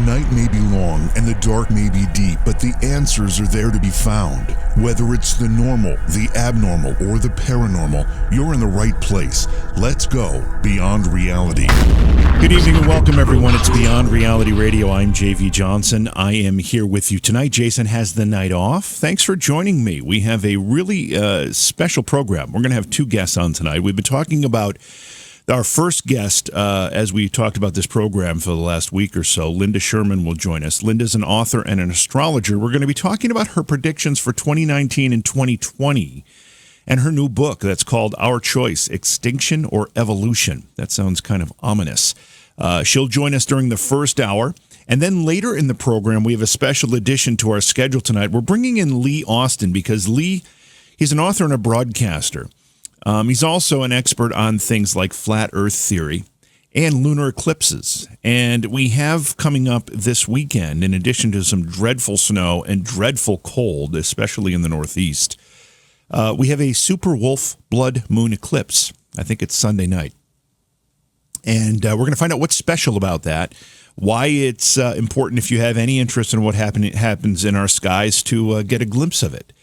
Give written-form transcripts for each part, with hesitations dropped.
night may be long and the dark may be deep, but the answers are there to be found. Whether it's the normal, the abnormal, or the paranormal, you're in the right place. Let's go beyond reality. Good evening and welcome, everyone. It's Beyond Reality Radio. I'm JV Johnson. I am here with you tonight. Jason has the night off. Thanks for joining me. We have a really special program. We're going to have two guests on tonight. We've been talking about our first guest, as we talked about this program for the last week or so. Linda Schurman will join us. Linda's an author and an astrologer. We're going to be talking about her predictions for 2019 and 2020 and her new book that's called Our Choice, Extinction or Evolution. That sounds kind of ominous. She'll join us during the first hour. And then later in the program, we have a special addition to our schedule tonight. We're bringing in Lee Austin because Lee, he's an author and a broadcaster. He's also an expert on things like flat earth theory and lunar eclipses. And we have coming up this weekend, in addition to some dreadful snow and dreadful cold, especially in the Northeast, we have a super wolf blood moon eclipse. I think it's Sunday night. And we're going to find out what's special about that, why it's important, if you have any interest in what happens in our skies, to get a glimpse of it.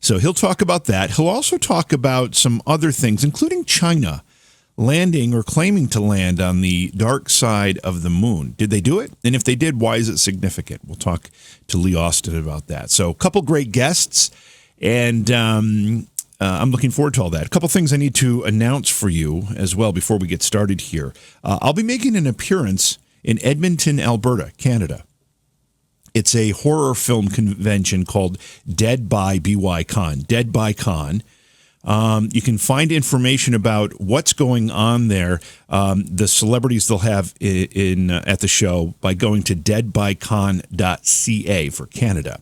So he'll talk about that. He'll also talk about some other things, including China landing or claiming to land on the dark side of the moon. Did they do it? And if they did, why is it significant? We'll talk to Lee Austin about that. So a couple great guests, and I'm looking forward to all that. A couple things I need to announce for you as well before we get started here. I'll be making an appearance in Edmonton, Alberta, Canada. It's a horror film convention called Dead by BYCon. Dead by Con. You can find information about what's going on there, the celebrities they'll have at the show, by going to deadbycon.ca for Canada.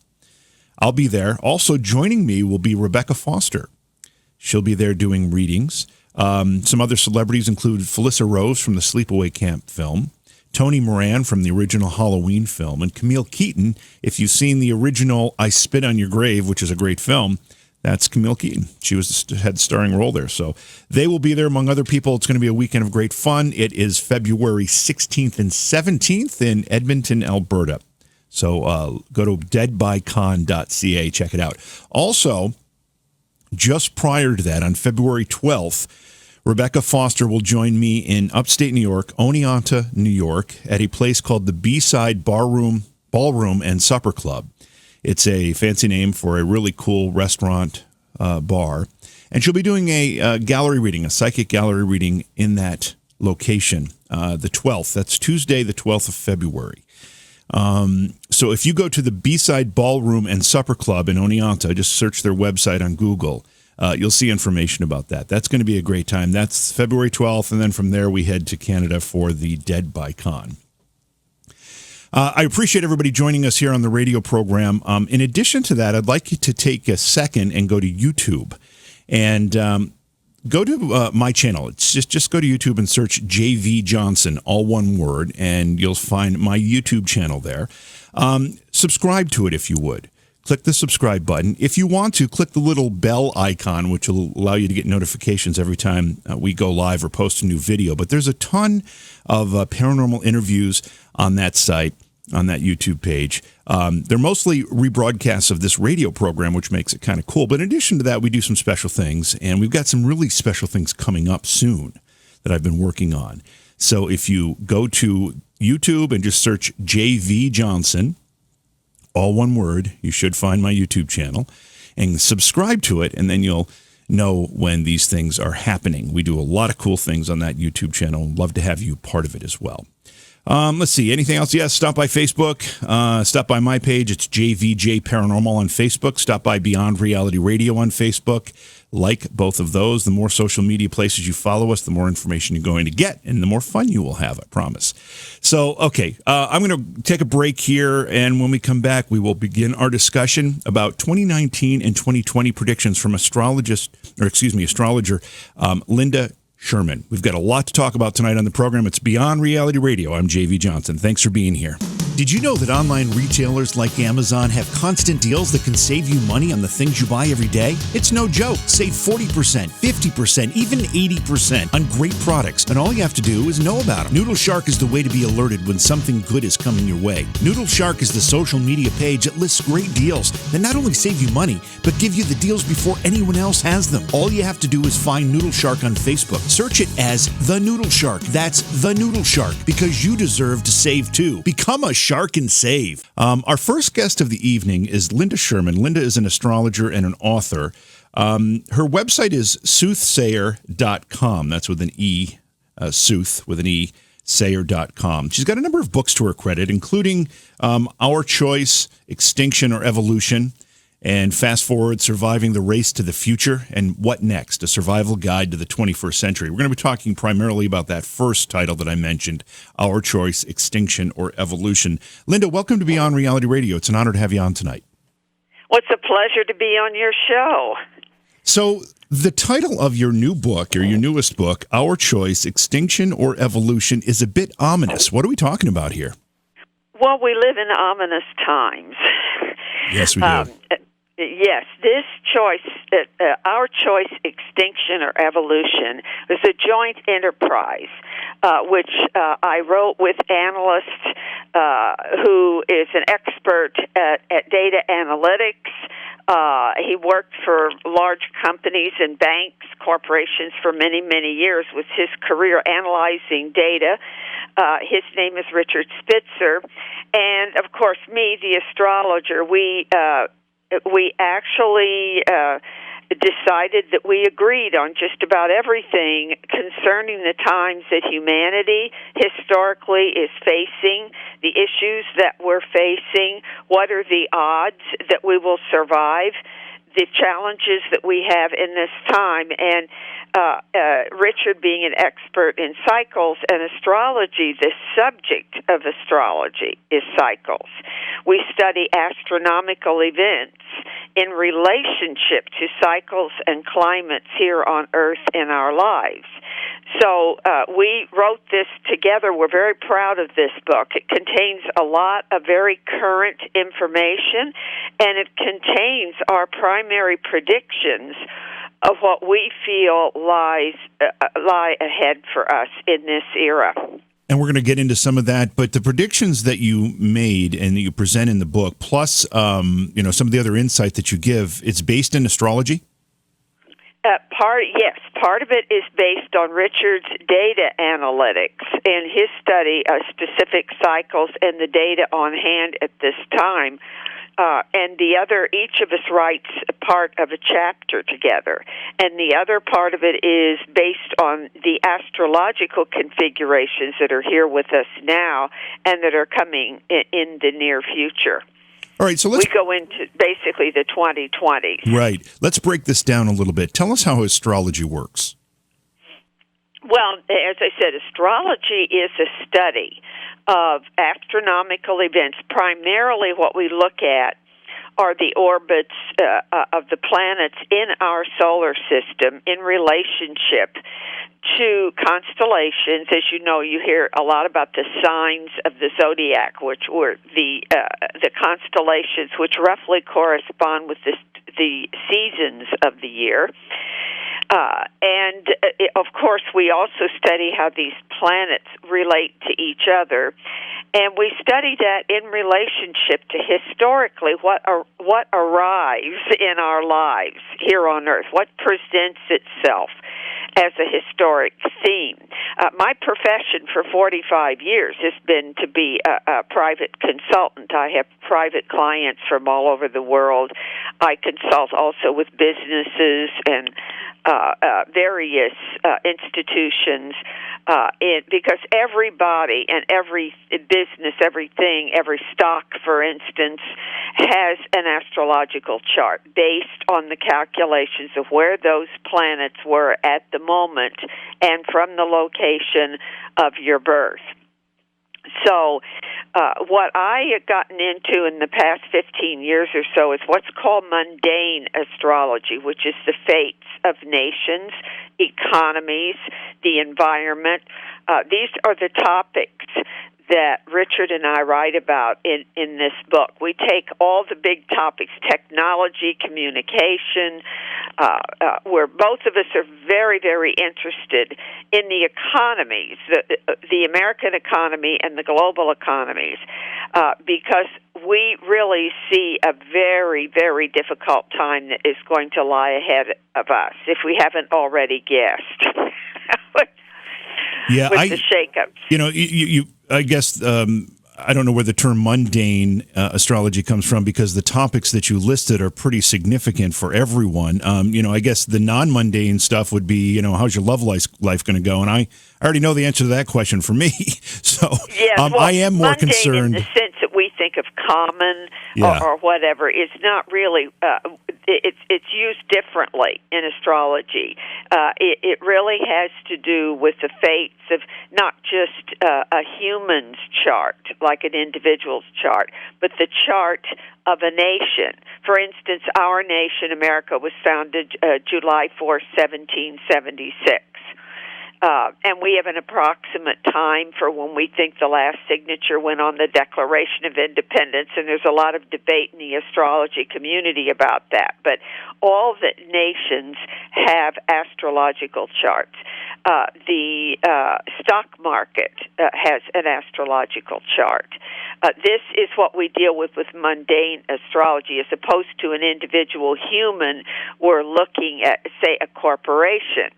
I'll be there. Also joining me will be Rebecca Foster. She'll be there doing readings. Some other celebrities include Felissa Rose from the Sleepaway Camp film, Tony Moran from the original Halloween film, and Camille Keaton. If you've seen the original I Spit on Your Grave, which is a great film, that's Camille Keaton. She had the starring role there. So they will be there, among other people. It's going to be a weekend of great fun. It is February 16th and 17th in Edmonton, Alberta. So go to deadbycon.ca, check it out. Also, just prior to that, on February 12th, Rebecca Foster will join me in upstate New York, Oneonta, New York, at a place called the B-Side Ballroom and Supper Club. It's a fancy name for a really cool restaurant bar. And she'll be doing a gallery reading, a psychic gallery reading in that location, the 12th. That's Tuesday, the 12th of February. So if you go to the B-Side Ballroom and Supper Club in Oneonta, just search their website on Google, you'll see information about that. That's going to be a great time. That's February 12th, and then from there we head to Canada for the Dead by Con. I appreciate everybody joining us here on the radio program. In addition to that, I'd like you to take a second and go to YouTube and go to my channel. It's just go to YouTube and search JV Johnson, all one word, and you'll find my YouTube channel there. Subscribe to it if you would. Click the subscribe button. If you want to, click the little bell icon, which will allow you to get notifications every time we go live or post a new video. But there's a ton of paranormal interviews on that site, on that YouTube page. They're mostly rebroadcasts of this radio program, which makes it kind of cool. But in addition to that, we do some special things, and we've got some really special things coming up soon that I've been working on. So if you go to YouTube and just search JV Johnson, all one word, you should find my YouTube channel, and subscribe to it, and then you'll know when these things are happening. We do a lot of cool things on that YouTube channel. Love to have you part of it as well. Let's see. Anything else? Yes, stop by Facebook. Stop by my page. It's JVJ Paranormal on Facebook. Stop by Beyond Reality Radio on Facebook. Like both of those. The more social media places you follow us, the more information you're going to get, and the more fun you will have, I promise. So, okay, I'm going to take a break here, and when we come back, we will begin our discussion about 2019 and 2020 predictions from astrologer Linda Schurman. We've got a lot to talk about tonight on the program. It's Beyond Reality Radio. I'm JV Johnson. Thanks for being here. Did you know that online retailers like Amazon have constant deals that can save you money on the things you buy every day? It's no joke. Save 40%, 50%, even 80% on great products, and all you have to do is know about them. Noodle Shark is the way to be alerted when something good is coming your way. Noodle Shark is the social media page that lists great deals that not only save you money, but give you the deals before anyone else has them. All you have to do is find Noodle Shark on Facebook. Search it as The Noodle Shark. That's The Noodle Shark, because you deserve to save too. Become a shark and save. Our first guest of the evening is Linda Schurman. Linda is an astrologer and an author. Her website is soothsayer.com. That's with an E, sooth with an E, sayer.com. She's got a number of books to her credit, including Our Choice, Extinction or Evolution, and Fast Forward, Surviving the Race to the Future, and What Next? A Survival Guide to the 21st Century. We're going to be talking primarily about that first title that I mentioned, Our Choice, Extinction or Evolution. Linda, welcome to Beyond Reality Radio. It's an honor to have you on tonight. Well, it's a pleasure to be on your show. So the title of your new book, or your newest book, Our Choice, Extinction or Evolution, is a bit ominous. What are we talking about here? Well, we live in ominous times. Yes, we do. Yes, this choice, Our Choice, Extinction or Evolution, was a joint enterprise, which I wrote with analyst who is an expert at data analytics. He worked for large companies and banks, corporations for many, many years with his career analyzing data. His name is Richard Spitzer. And, of course, me, the astrologer, we actually decided that we agreed on just about everything concerning the times that humanity historically is facing, the issues that we're facing, what are the odds that we will survive, the challenges that we have in this time. And Richard, being an expert in cycles and astrology, the subject of astrology is cycles. We study astronomical events in relationship to cycles and climates here on Earth in our lives. So we wrote this together. We're very proud of this book. It contains a lot of very current information, and it contains our primary predictions of what we feel lie ahead for us in this era. And we're going to get into some of that, but the predictions that you made and that you present in the book, plus some of the other insight that you give, it's based in astrology? Part of it is based on Richard's data analytics and his study of specific cycles and the data on hand at this time. And the other, each of us writes a part of a chapter together. And the other part of it is based on the astrological configurations that are here with us now and that are coming in the near future. All right, so we go into basically the 2020s. Right. Let's break this down a little bit. Tell us how astrology works. Well, as I said, astrology is a study of astronomical events. Primarily what we look at are the orbits of the planets in our solar system in relationship to constellations. As you know, you hear a lot about the signs of the zodiac, which were the constellations, which roughly correspond with the seasons of the year. Of course, we also study how these planets relate to each other, and we study that in relationship to historically what arrives in our lives here on Earth, what presents itself as a historic theme. My profession for 45 years has been to be a private consultant. I have private clients from all over the world. I consult also with businesses and various institutions, because everybody and every business, everything, every stock, for instance, has an astrological chart based on the calculations of where those planets were at the moment and from the location of your birth. So what I have gotten into in the past 15 years or so is what's called mundane astrology, which is the fates of nations, economies, the environment. These are the topics that Richard and I write about in this book. We take all the big topics, technology, communication, where both of us are very, very interested in the economies, the American economy and the global economies, because we really see a very, very difficult time that is going to lie ahead of us, if we haven't already guessed. Yeah, with the shakeups. You I guess I don't know where the term mundane astrology comes from, because the topics that you listed are pretty significant for everyone. I guess the non-mundane stuff would be, how's your love life going to go? And I already know the answer to that question for me. So I am more concerned. In the sense that we think of common or whatever is not really. It's used differently in astrology. It really has to do with the fates of not just a human's chart, like an individual's chart, but the chart of a nation. For instance, our nation, America, was founded July 4, 1776. And we have an approximate time for when we think the last signature went on the Declaration of Independence, and there's a lot of debate in the astrology community about that. But all the nations have astrological charts. The stock market has an astrological chart. This is what we deal with mundane astrology, as opposed to an individual human. We're looking at, say, a corporation.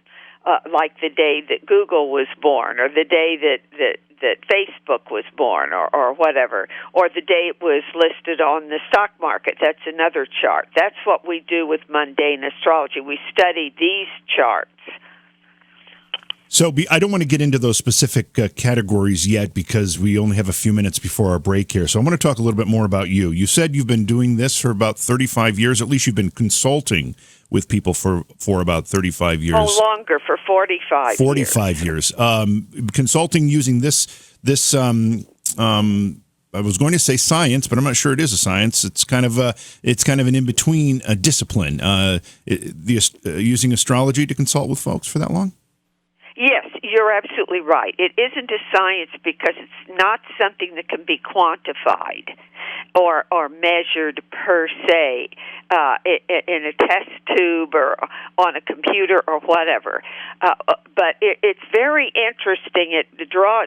Like the day that Google was born, or the day that Facebook was born, or whatever, or the day it was listed on the stock market. That's another chart. That's what we do with mundane astrology. We study these charts. So I don't want to get into those specific categories yet, because we only have a few minutes before our break here. So I want to talk a little bit more about you. You said you've been doing this for about 35 years. At least you've been consulting with people for about 35 years. Oh, longer, for 45 years. Consulting using this I was going to say science, but I'm not sure it is a science. It's kind of an in-between discipline. Using astrology to consult with folks for that long? Yes, you're absolutely right. It isn't a science because it's not something that can be quantified or measured per se in a test tube or on a computer or whatever. But it's very interesting.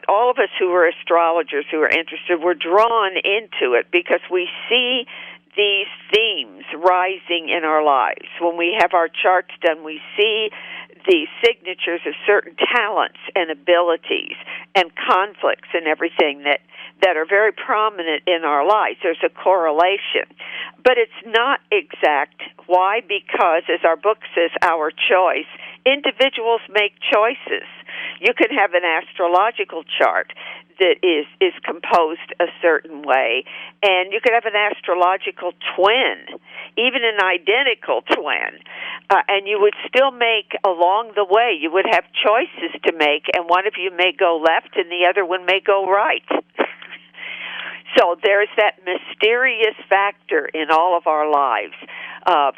All of us who are astrologers who are interested, we're drawn into it because we see these themes rising in our lives. When we have our charts done, we see the signatures of certain talents and abilities and conflicts and everything that are very prominent in our lives. There's a correlation. But it's not exact. Why? Because, as our book says, our choice, individuals make choices. You can have an astrological chart that is composed a certain way, and you could have an astrological twin, even an identical twin, and you would still make along the way, you would have choices to make, and one of you may go left and the other one may go right. So there's that mysterious factor in all of our lives of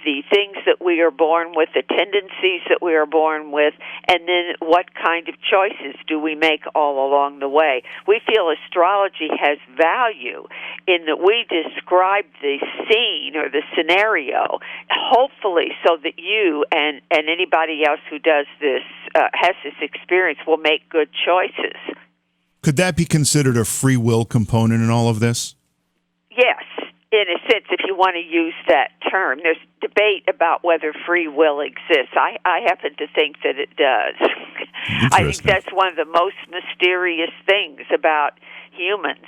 the things that we are born with, the tendencies that we are born with, and then what kind of choices do we make all along the way. We feel astrology has value in that we describe the scene or the scenario, hopefully so that you and anybody else who does this, has this experience, will make good choices. Could that be considered a free will component in all of this? Yes, in a sense, if you want to use that term. There's debate about whether free will exists. I happen to think that it does. I think that's one of the most mysterious things about humans,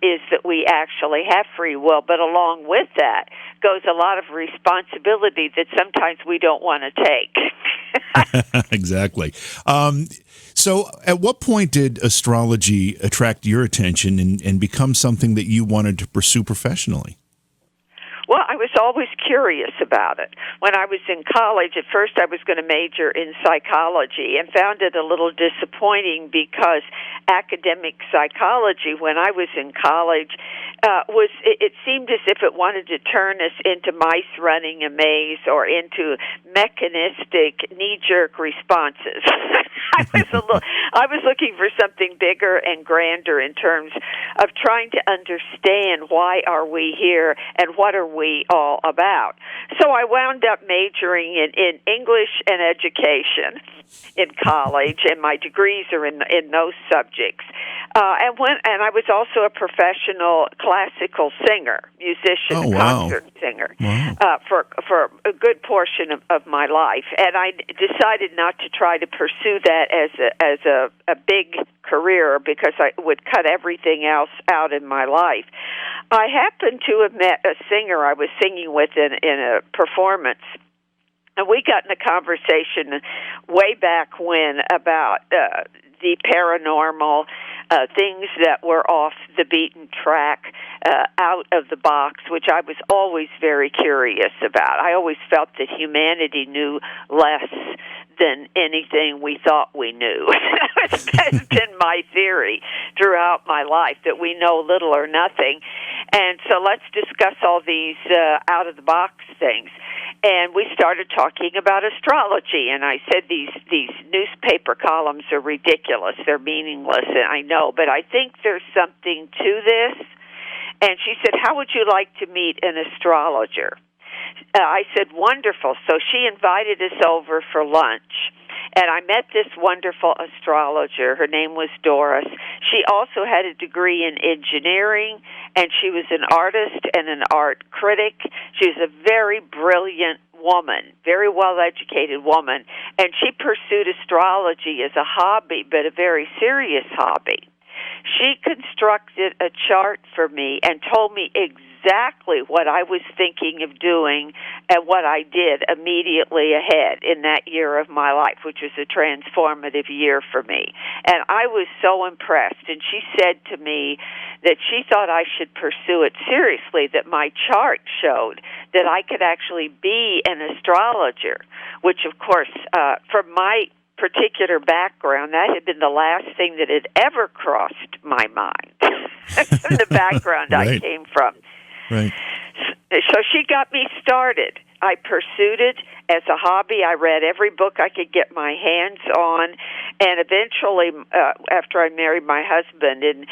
is that we actually have free will, but along with that goes a lot of responsibility that sometimes we don't want to take. Exactly. So at what point did astrology attract your attention and become something that you wanted to pursue professionally? Well, I was always curious about it. When I was in college, at first I was going to major in psychology and found it a little disappointing because academic psychology, when I was in college, it seemed as if it wanted to turn us into mice running a maze or into mechanistic knee-jerk responses. I was looking for something bigger and grander in terms of trying to understand why are we here and what are we all about. So I wound up majoring in English and education in college, and my degrees are in those subjects. And I was also a professional classical singer, musician, concert singer, for a good portion of my life. And I decided not to try to pursue that as a big career because I would cut everything else out in my life. I happened to have met a singer I was singing with in a performance. And we got in a conversation way back when about the paranormal, things that were off the beaten track, out of the box, which I was always very curious about. I always felt that humanity knew less than anything we thought we knew. That's been my theory throughout my life, that we know little or nothing. And so let's discuss all these out-of-the-box things. And we started talking about astrology, and I said these newspaper columns are ridiculous. They're meaningless, and I know, but I think there's something to this. And she said, how would you like to meet an astrologer? I said, wonderful. So she invited us over for lunch, and I met this wonderful astrologer. Her name was Doris. She also had a degree in engineering, and she was an artist and an art critic. She was a very brilliant woman, very well-educated woman, and she pursued astrology as a hobby, but a very serious hobby. She constructed a chart for me and told me exactly what I was thinking of doing and what I did immediately ahead in that year of my life, which was a transformative year for me. And I was so impressed. And she said to me that she thought I should pursue it seriously, that my chart showed that I could actually be an astrologer, which, of course, from my particular background, that had been the last thing that had ever crossed my mind from the background I came from. Right. So she got me started. I pursued it as a hobby. I read every book I could get my hands on, and eventually, after I married my husband, and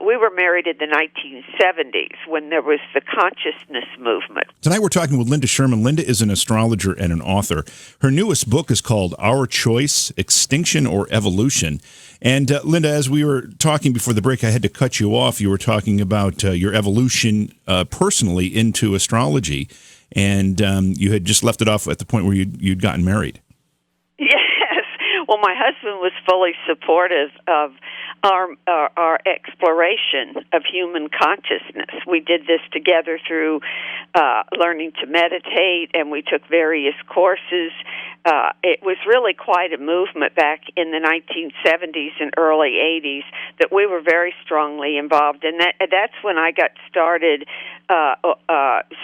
we were married in the 1970s when there was the consciousness movement. Tonight we're talking with Linda Schurman. Linda is an astrologer and an author. Her newest book is called Our Choice, Extinction or Evolution. And Linda, as we were talking before the break, I had to cut you off. You were talking about your evolution personally into astrology, and you had just left it off at the point where you'd gotten married. Yes. Well, my husband was fully supportive of our exploration of human consciousness. We did this together through learning to meditate, and we took various courses. It was really quite a movement back in the 1970s and early 80s that we were very strongly involved in. That's when I got started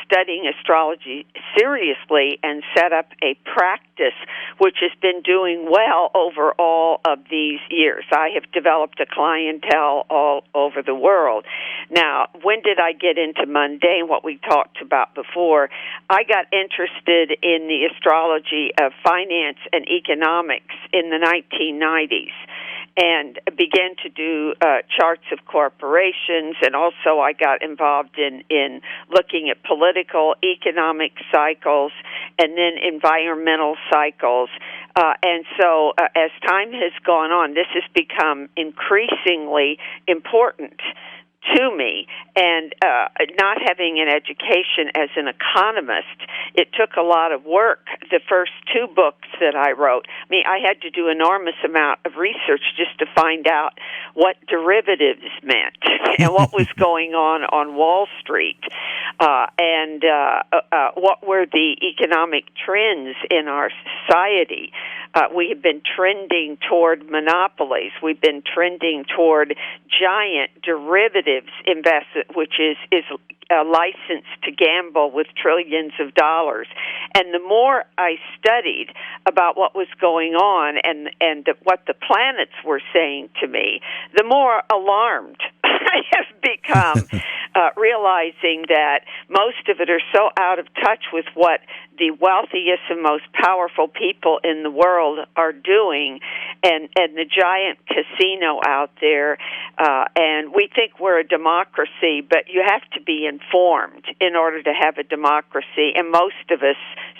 studying astrology seriously and set up a practice which has been doing well over all of these years. I have developed a clientele all over the world. Now, when did I get into mundane, what we talked about before? I got interested in the astrology of finance and economics in the 1990s. And began to do charts of corporations, and also I got involved in looking at political, economic cycles, and then environmental cycles. And so as time has gone on, this has become increasingly important to me, and not having an education as an economist, it took a lot of work. The first two books that I wrote, I had to do enormous amount of research just to find out what derivatives meant and what was going on Wall Street, and what were the economic trends in our society. We have been trending toward monopolies. We've been trending toward giant derivatives investment, which is a license to gamble with trillions of dollars. And the more I studied about what was going on and what the planets were saying to me, the more alarmed I have become realizing that most of it are so out of touch with what the wealthiest and most powerful people in the world are doing, and the giant casino out there. And we think we're a democracy, but you have to be informed in order to have a democracy. And most of us,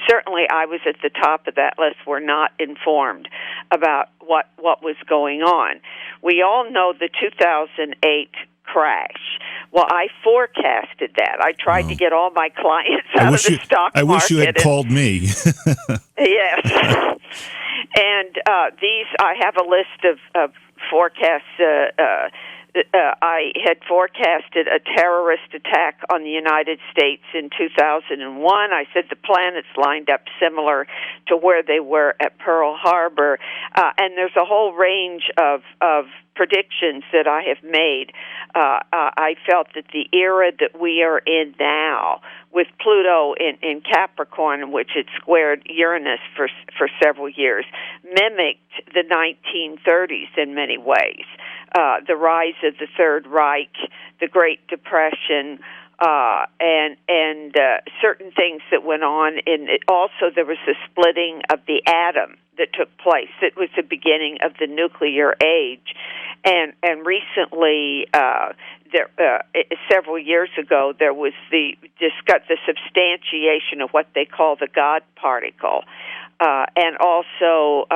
certainly I was at the top of that list, were not informed about what was going on. We all know the 2008 crash. Well, I forecasted that. I tried to get all my clients out of the stock market. I wish you had called me. Yes. And I have a list of forecasts. I had forecasted a terrorist attack on the United States in 2001. I said the planets lined up similar to where they were at Pearl Harbor. And there's a whole range of predictions that I have made. I felt that the era that we are in now, with Pluto in Capricorn, in which it squared Uranus for several years, mimicked the 1930s in many ways. The rise of the Third Reich, the Great Depression, and certain things that went on. Also, there was the splitting of the atom that took place. It was the beginning of the nuclear age. And recently, several years ago, there was the substantiation of what they call the God particle. And also,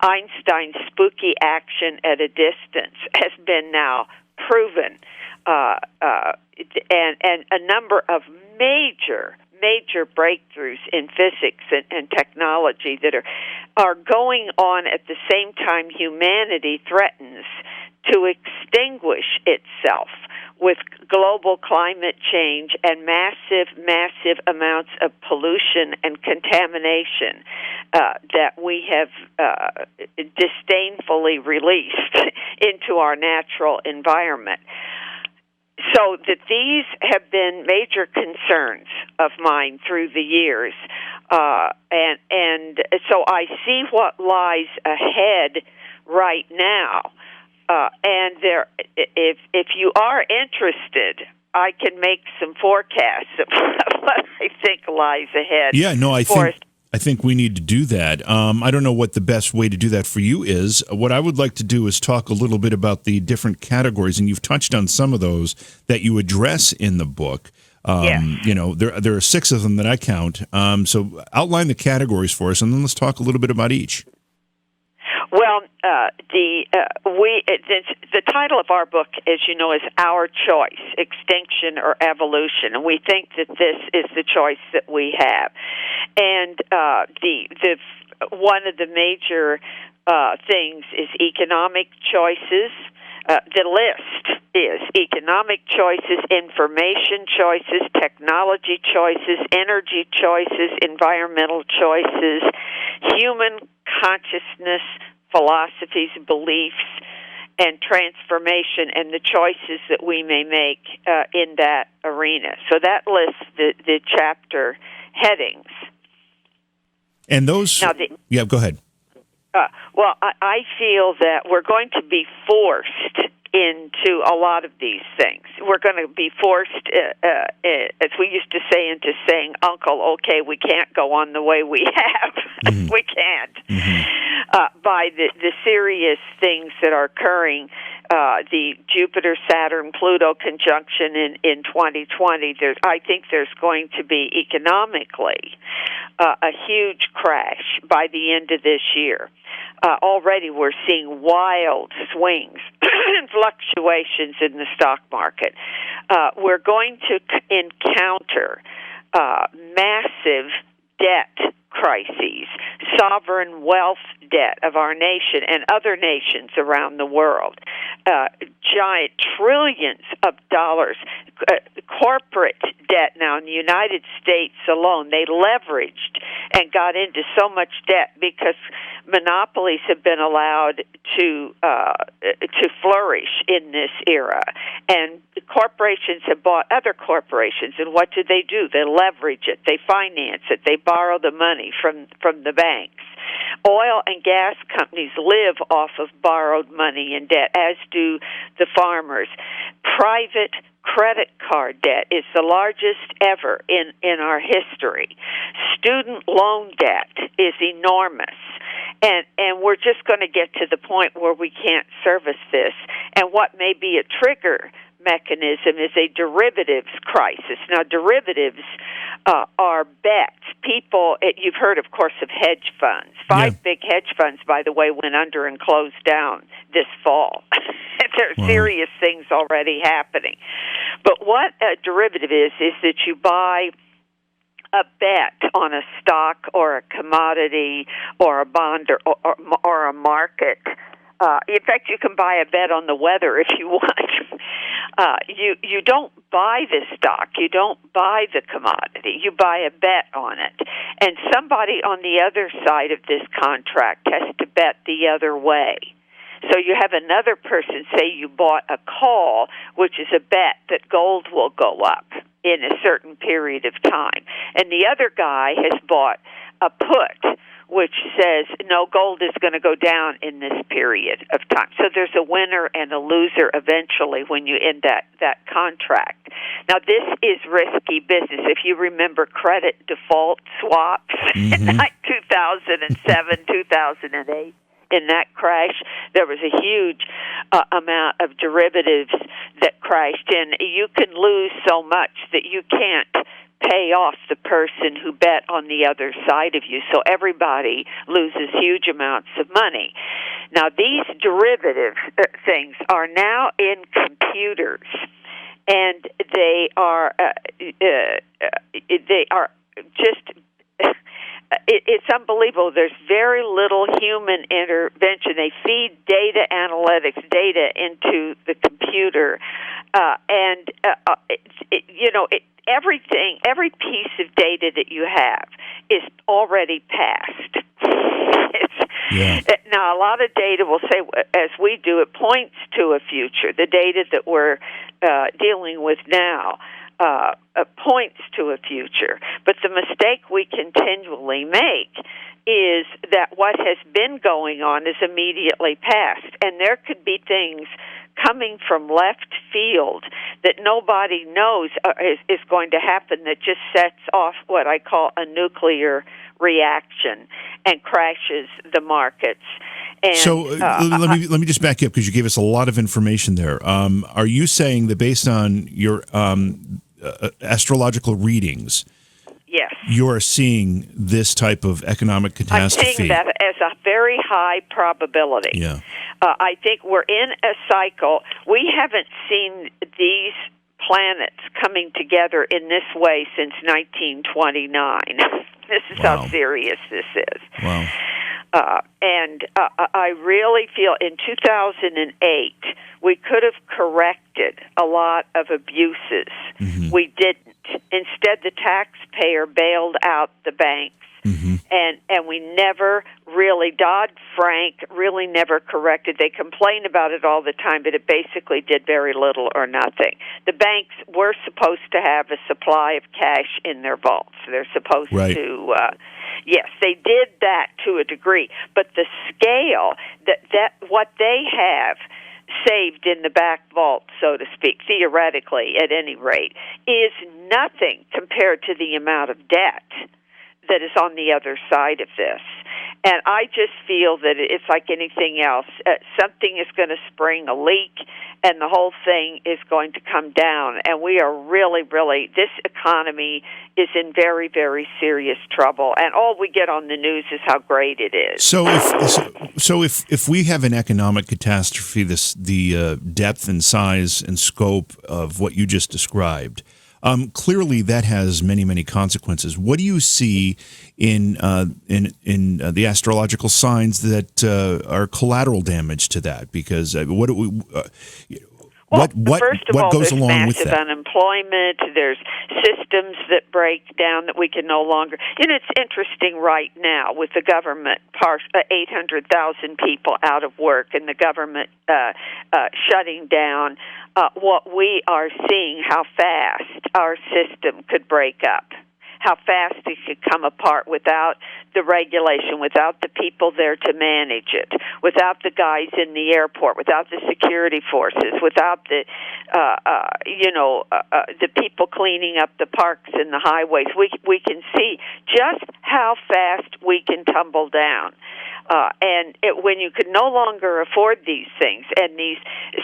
Einstein's spooky action at a distance has been now proven, and a number of major breakthroughs in physics and technology that are going on at the same time humanity threatens to extinguish itself with global climate change and massive amounts of pollution and contamination that we have disdainfully released into our natural environment. So that these have been major concerns of mine through the years, and so I see what lies ahead right now. And there, if you are interested, I can make some forecasts of what I think lies ahead. Yeah, no, I think we need to do that. I don't know what the best way to do that for you is. What I would like to do is talk a little bit about the different categories, and you've touched on some of those that you address in the book. Yes. You know, there are 6 of them that I count. So outline the categories for us, and then let's talk a little bit about each. Well, the title of our book, as you know, is Our Choice: Extinction or Evolution, and we think that this is the choice that we have. And the one of the major things is economic choices. The list is economic choices, information choices, technology choices, energy choices, environmental choices, human consciousness, philosophies, beliefs, and transformation, and the choices that we may make in that arena. So that lists the chapter headings. And those... Now yeah, go ahead. Well, I feel that we're going to be forced into a lot of these things. We're going to be forced, as we used to say, into saying, "Uncle, okay, we can't go on the way we have." Mm-hmm. We can't. Mm-hmm. By the serious things that are occurring, the Jupiter-Saturn-Pluto conjunction in 2020, I think there's going to be economically a huge crash by the end of this year. Already we're seeing wild swings and fluctuations in the stock market. We're going to encounter massive debt crises, sovereign wealth debt of our nation and other nations around the world, giant trillions of dollars, corporate debt now in the United States alone. They leveraged and got into so much debt because monopolies have been allowed to flourish in this era, and corporations have bought other corporations, and what do? They leverage it, they finance it, they borrow the money from the banks. Oil and gas companies live off of borrowed money and debt, as do the farmers. private credit card debt is the largest ever in our history. Student loan debt is enormous. And we're just going to get to the point where we can't service this. And what may be a trigger mechanism is a derivatives crisis. Now, derivatives are bets. You've heard, of course, of hedge funds. Five big hedge funds, by the way, went under and closed down this fall. There are serious things already happening. But what a derivative is that you buy a bet on a stock or a commodity or a bond or a market. In fact, you can buy a bet on the weather if you want. You don't buy the stock. You don't buy the commodity. You buy a bet on it. And somebody on the other side of this contract has to bet the other way. So you have another person, say you bought a call, which is a bet that gold will go up in a certain period of time. And the other guy has bought a put, which says, no, gold is going to go down in this period of time. So there's a winner and a loser eventually when you end that contract. Now, this is risky business. If you remember credit default swaps in 2007, 2008, in that crash, there was a huge amount of derivatives that crashed in. You can lose so much that you can't pay off the person who bet on the other side of you. So everybody loses huge amounts of money. Now, these derivative things are now in computers, and they are just... It's unbelievable. There's very little human intervention. They feed data analytics data into the computer, everything, every piece of data that you have is already passed. Now, a lot of data will say, as we do, it points to a future. The data that we're dealing with now points to a future. But the mistake we continually make is that what has been going on is immediately past. And there could be things coming from left field that nobody knows is going to happen that just sets off what I call a nuclear reaction and crashes the markets. And, so let me just back you up because you gave us a lot of information there. Are you saying that based on your astrological readings, yes, you are seeing this type of economic catastrophe? I'm seeing that as a very high probability. Yeah. I think we're in a cycle. We haven't seen these planets coming together in this way since 1929. This is how serious this is. Wow. I really feel in 2008 we could have corrected a lot of abuses. Mm-hmm. We didn't. Instead, the taxpayer bailed out the banks. Mm-hmm. And we never really, Dodd-Frank really never corrected. They complain about it all the time, but it basically did very little or nothing. The banks were supposed to have a supply of cash in their vaults. They're supposed to, yes, they did that to a degree. But the scale, that what they have saved in the back vault, so to speak, theoretically at any rate, is nothing compared to the amount of debt that is on the other side of this. And I just feel that it's like anything else. Something is going to spring a leak, and the whole thing is going to come down. And we are really, this economy is in very, very serious trouble. And all we get on the news is how great it is. So if we have an economic catastrophe, the depth and size and scope of what you just described, clearly, that has many, many consequences. What do you see in the astrological signs that are collateral damage to that? Because what goes along with that? There's massive unemployment. There's systems that break down that we can no longer. And it's interesting right now with the government, 800,000 people out of work, and the government shutting down. What we are seeing, how fast our system could break up, how fast it could come apart without the regulation, without the people there to manage it, without the guys in the airport, without the security forces, without the the people cleaning up the parks and the highways. We can see just how fast we can tumble down. When you could no longer afford these things, and these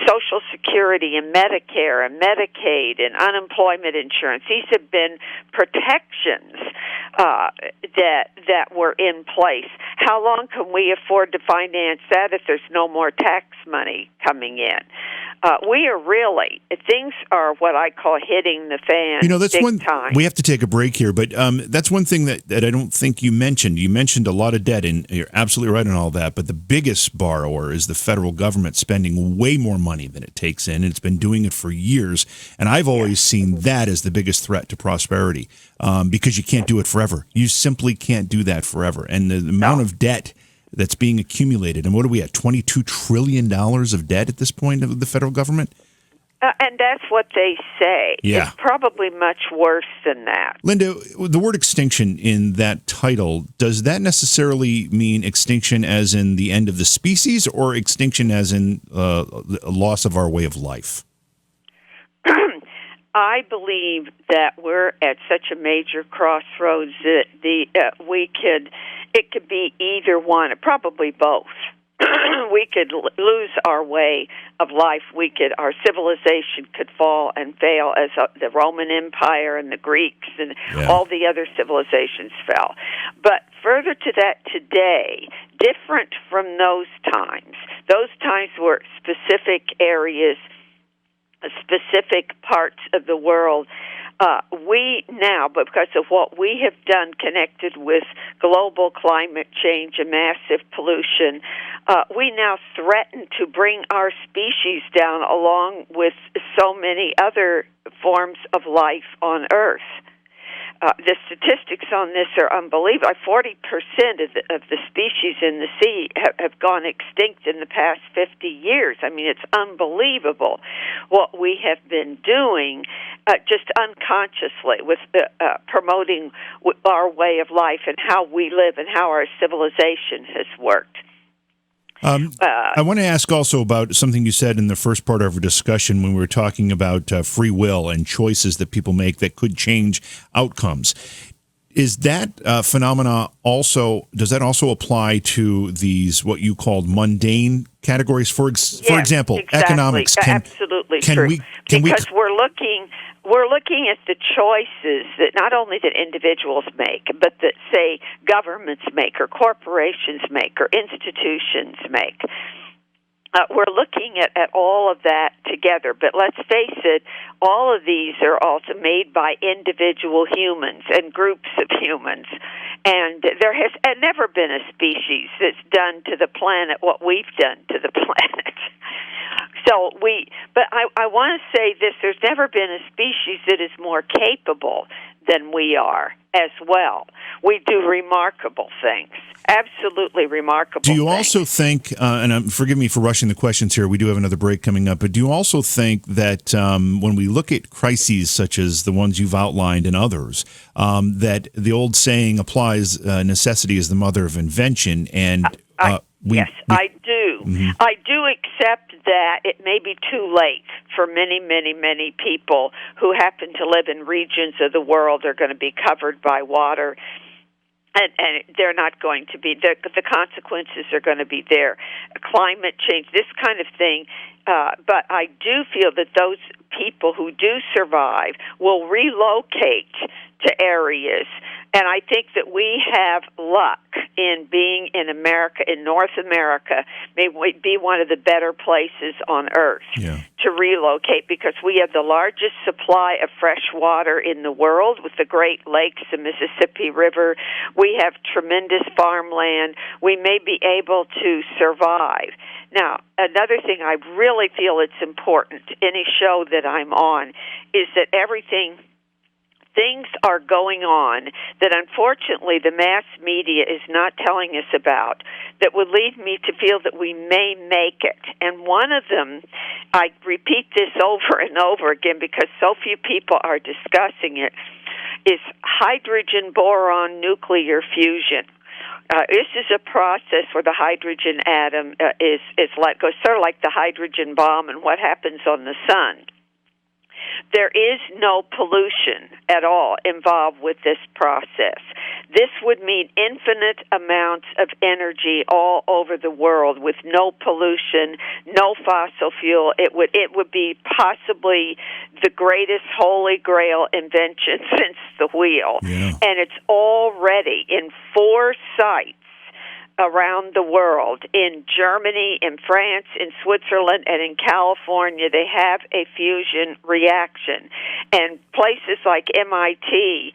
Social Security and Medicare and Medicaid and unemployment insurance, these have been protections that were in place. How long can we afford to finance that if there's no more tax money coming in? Things are what I call hitting the fan. That's big time. We have to take a break here, but that's one thing that I don't think you mentioned. You mentioned a lot of debt, and you're absolutely right on all that, but the biggest borrower is the federal government, spending way more money than it takes in, and it's been doing it for years, and I've always seen that as the biggest threat to prosperity, because you can't do it forever. You simply can't do that forever, and the amount of debt that's being accumulated, and what are we at, $22 trillion of debt at this point of the federal government? And that's what they say. Yeah. It's probably much worse than that. Linda, the word extinction in that title, does that necessarily mean extinction as in the end of the species, or extinction as in the loss of our way of life? I believe that we're at such a major crossroads that it could be either one, or probably both. We could lose our way of life. Our civilization could fall and fail as the Roman Empire and the Greeks and all the other civilizations fell. But further to that today, different from those times were specific areas, specific parts of the world. We now, because of what we have done connected with global climate change and massive pollution, we now threaten to bring our species down along with so many other forms of life on Earth. The statistics on this are unbelievable. 40% of the species in the sea have gone extinct in the past 50 years. I mean, it's unbelievable what we have been doing just unconsciously with promoting our way of life and how we live and how our civilization has worked. I want to ask also about something you said in the first part of our discussion when we were talking about free will and choices that people make that could change outcomes. Is that phenomena does that also apply to these, what you called mundane categories? For example, exactly. Economics. Absolutely true. Because we're looking at the choices that not only that individuals make, but that, say, governments make or corporations make or institutions make. We're looking at all of that together. But let's face it, all of these are also made by individual humans and groups of humans. And there has never been a species that's done to the planet what we've done to the planet. But I want to say this, there's never been a species that is more capable than we are as well. We do remarkable things, absolutely remarkable things. Do you also think, and forgive me for rushing the questions here, we do have another break coming up, but do you also think that when we look at crises such as the ones you've outlined and others, that the old saying applies, necessity is the mother of invention, and yes, I do. Mm-hmm. I do accept that it may be too late for many, many, many people who happen to live in regions of the world that are going to be covered by water, and they're not going to be, the consequences are going to be there. Climate change, this kind of thing. But I do feel that those people who do survive will relocate to areas. And I think that we have luck in being in America, in North America, may be one of the better places on Earth to relocate, because we have the largest supply of fresh water in the world with the Great Lakes, the Mississippi River. We have tremendous farmland. We may be able to survive. Now, another thing I really feel it's important, any show that I'm on, is that everything things are going on that unfortunately the mass media is not telling us about that would lead me to feel that we may make it. And one of them, I repeat this over and over again because so few people are discussing it, is hydrogen boron nuclear fusion. This is a process where the hydrogen atom is goes sort of like the hydrogen bomb and what happens on the sun. There is no pollution at all involved with this process. This would mean infinite amounts of energy all over the world with no pollution, no fossil fuel. It would be possibly the greatest holy grail invention since the wheel. Yeah. And it's already in 4 sites around the world. In Germany, in France, in Switzerland, and in California, they have a fusion reaction. And places like MIT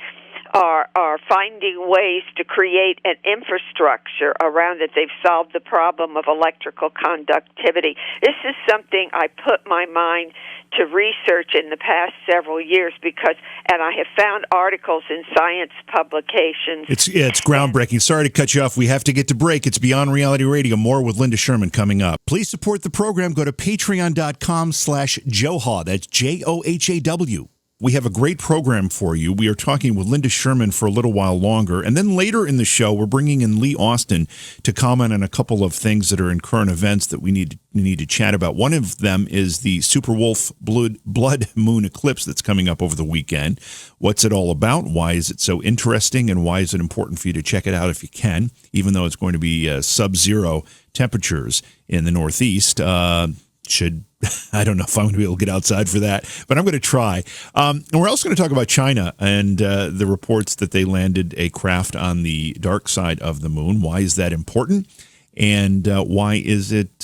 are finding ways to create an infrastructure around it. They've solved the problem of electrical conductivity. This is something I put my mind to research in the past several years and I have found articles in science publications. It's groundbreaking. Sorry to cut you off. We have to get to break. It's Beyond Reality Radio. More with Linda Schurman coming up. Please support the program. Go to patreon.com/Johaw. That's JOHAW. We have a great program for you. We are talking with Linda Schurman for a little while longer. And then later in the show, we're bringing in Lee Austin to comment on a couple of things that are in current events that we need to chat about. One of them is the Super Wolf blood moon eclipse that's coming up over the weekend. What's it all about? Why is it so interesting? And why is it important for you to check it out if you can, even though it's going to be sub-zero temperatures in the Northeast? I don't know if I'm going to be able to get outside for that, but I'm going to try. And we're also going to talk about China and the reports that they landed a craft on the dark side of the moon. Why is that important? And why is it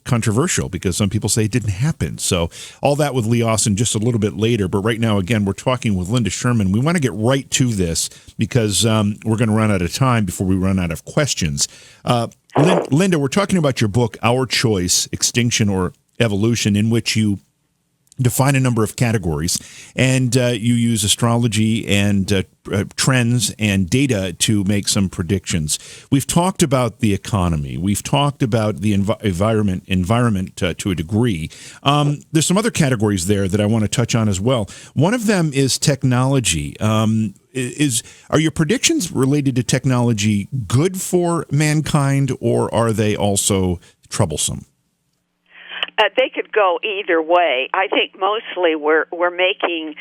controversial? Because some people say it didn't happen. So all that with Lee Austin just a little bit later. But right now, again, we're talking with Linda Schurman. We want to get right to this because we're going to run out of time before we run out of questions. Linda, we're talking about your book, Our Choice, Extinction or Evolution, in which you define a number of categories, and you use astrology and trends and data to make some predictions. We've talked about the economy. We've talked about the environment to a degree. There's some other categories there that I want to touch on as well. One of them is technology. Are your predictions related to technology good for mankind, or are they also troublesome? They could go either way. I think mostly we're making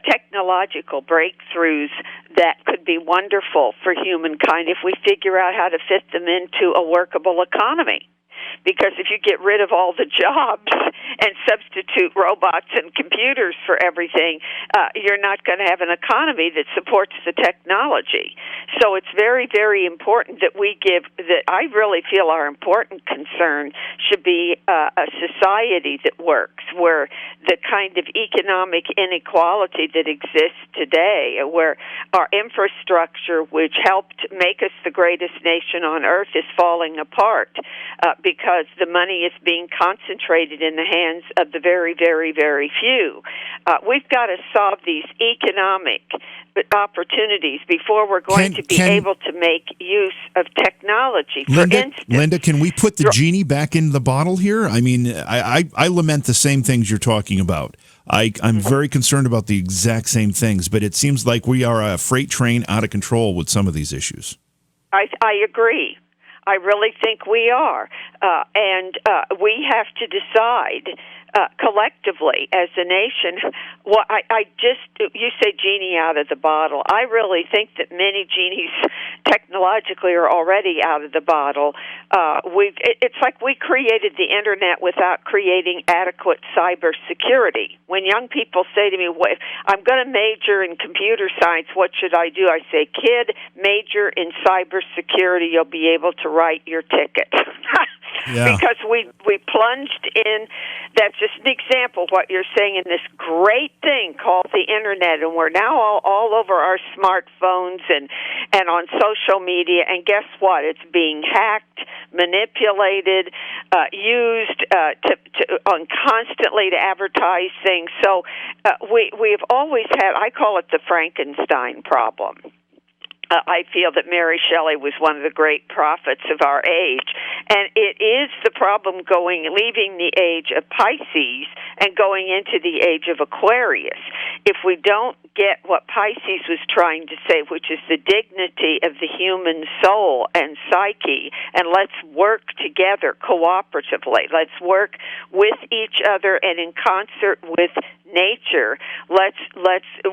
technological breakthroughs that could be wonderful for humankind if we figure out how to fit them into a workable economy. Because if you get rid of all the jobs and substitute robots and computers for everything, you're not going to have an economy that supports the technology. So it's very, very important that I really feel our important concern should be a society that works, where the kind of economic inequality that exists today, where our infrastructure, which helped make us the greatest nation on earth, is falling apart because the money is being concentrated in the hands of the very, very, very few. We've got to solve these economic opportunities before we're going to be able to make use of technology. For instance, Linda, can we put the genie back in the bottle here? I mean, I lament the same things you're talking about. I'm very concerned about the exact same things, but it seems like we are a freight train out of control with some of these issues. I agree. I really think we are. And we have to decide collectively as a nation. Well, you say genie out of the bottle. I really think that many genies technologically are already out of the bottle. It's like we created the internet without creating adequate cyber security. When young people say to me, I'm going to major in computer science, what should I do? I say, kid, major in cyber security. You'll be able to write your ticket. Yeah. Because we plunged in. That's just an example of what you're saying in this great thing called the Internet, and we're now all over our smartphones and on social media, and guess what? It's being hacked, manipulated, used constantly to advertise things. So we've always had, I call it the Frankenstein problem. I feel that Mary Shelley was one of the great prophets of our age, and it is the problem leaving the age of Pisces and going into the age of Aquarius. If we don't get what Pisces was trying to say, which is the dignity of the human soul and psyche, and let's work together cooperatively. Let's work with each other and in concert with nature.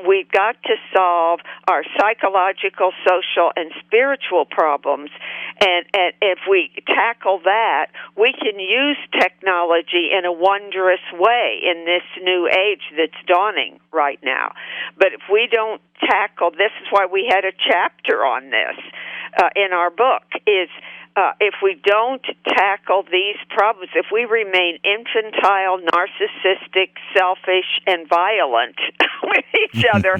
We've got to solve our psychological, social, and spiritual problems, and if we tackle that, we can use technology in a wondrous way in this new age that's dawning right now. But if we don't tackle, this is why we had a chapter on this in our book, is if we don't tackle these problems, if we remain infantile, narcissistic, selfish, and violent with each other,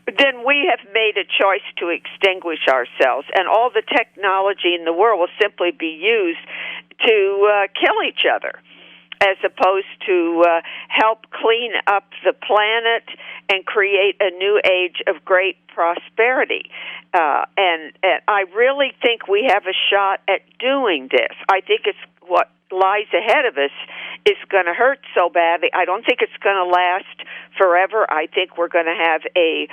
then we have made a choice to extinguish ourselves, and all the technology in the world will simply be used to kill each other, as opposed to help clean up the planet and create a new age of great prosperity. And I really think we have a shot at doing this. I think it's what lies ahead of us is going to hurt so badly. I don't think it's going to last forever. I think we're going to have a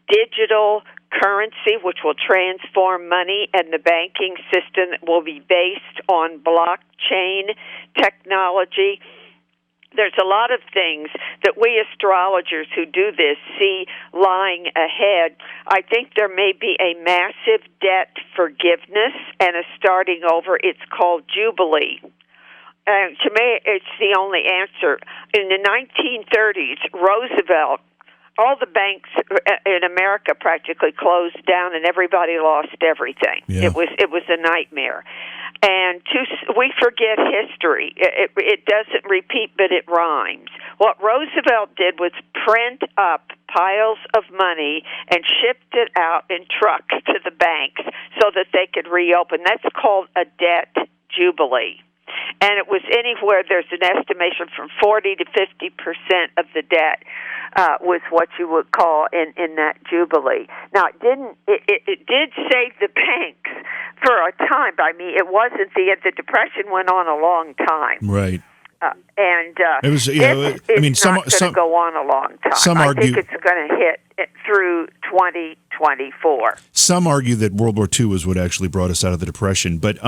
digital currency which will transform money, and the banking system will be based on blockchain technology. There's a lot of things that we astrologers who do this see lying ahead. I think there may be a massive debt forgiveness and a starting over. It's called Jubilee. And to me, it's the only answer. In the 1930s, Roosevelt, all the banks in America practically closed down, and everybody lost everything. Yeah. It was a nightmare. And we forget history. It doesn't repeat, but it rhymes. What Roosevelt did was print up piles of money and shipped it out in trucks to the banks so that they could reopen. That's called a debt jubilee. And it was anywhere, there's an estimation from 40 to 50% of the debt was what you would call in that jubilee. Now, it did save the banks for a time. I mean, it wasn't the Depression went on a long time. Right. And it was, it's not going to go on a long time. Some argue, I think it's going to hit through 2024. Some argue that World War II was what actually brought us out of the Depression. But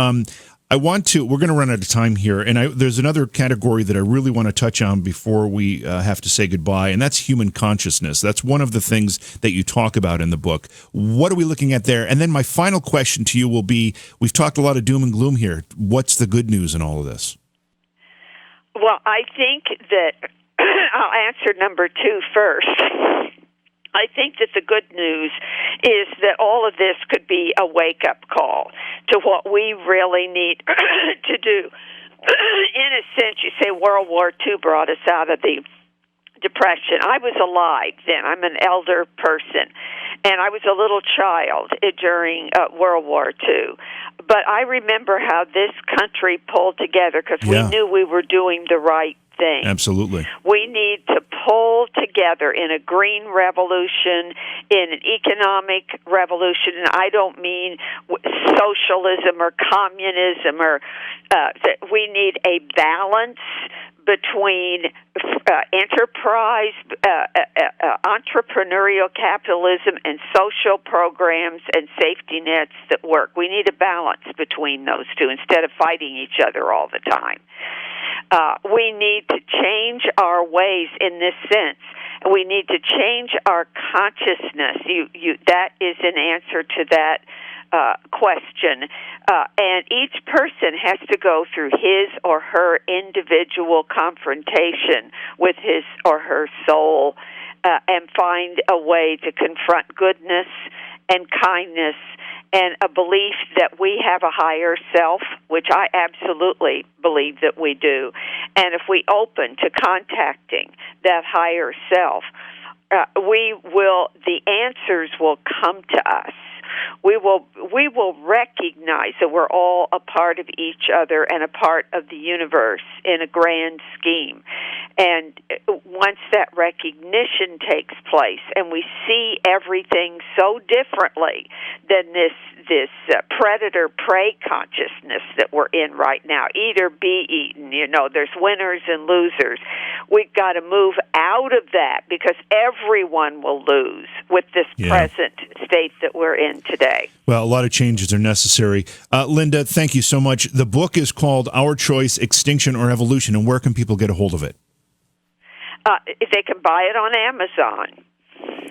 we're going to run out of time here, and there's another category that I really want to touch on before we have to say goodbye, and that's human consciousness. That's one of the things that you talk about in the book. What are we looking at there? And then my final question to you will be, we've talked a lot of doom and gloom here. What's the good news in all of this? Well, I think that I'll answer number 2 first. I think that the good news is that all of this could be a wake-up call to what we really need to do. In a sense, you say World War II brought us out of the Depression. I was alive then. I'm an elder person, and I was a little child during World War II. But I remember how this country pulled together because we knew we were doing the right thing. Absolutely. We need to pull together in a green revolution, in an economic revolution, and I don't mean socialism or communism, or we need a balance between enterprise, entrepreneurial capitalism, and social programs and safety nets that work. We need a balance between those two instead of fighting each other all the time. We need to change our ways in this sense. We need to change our consciousness. That is an answer to that question. And each person has to go through his or her individual confrontation with his or her soul and find a way to confront goodness and kindness and a belief that we have a higher self, which I absolutely believe that we do. And if we open to contacting that higher self, the answers will come to us. We will recognize that we're all a part of each other and a part of the universe in a grand scheme. And once that recognition takes place and we see everything so differently than this predator-prey consciousness that we're in right now, eat or be eaten, there's winners and losers. We've got to move out of that because everyone will lose with this present state that we're in today. Well, a lot of changes are necessary. Linda, thank you so much. The book is called Our Choice, Extinction or Evolution, and where can people get a hold of it? They can buy it on Amazon.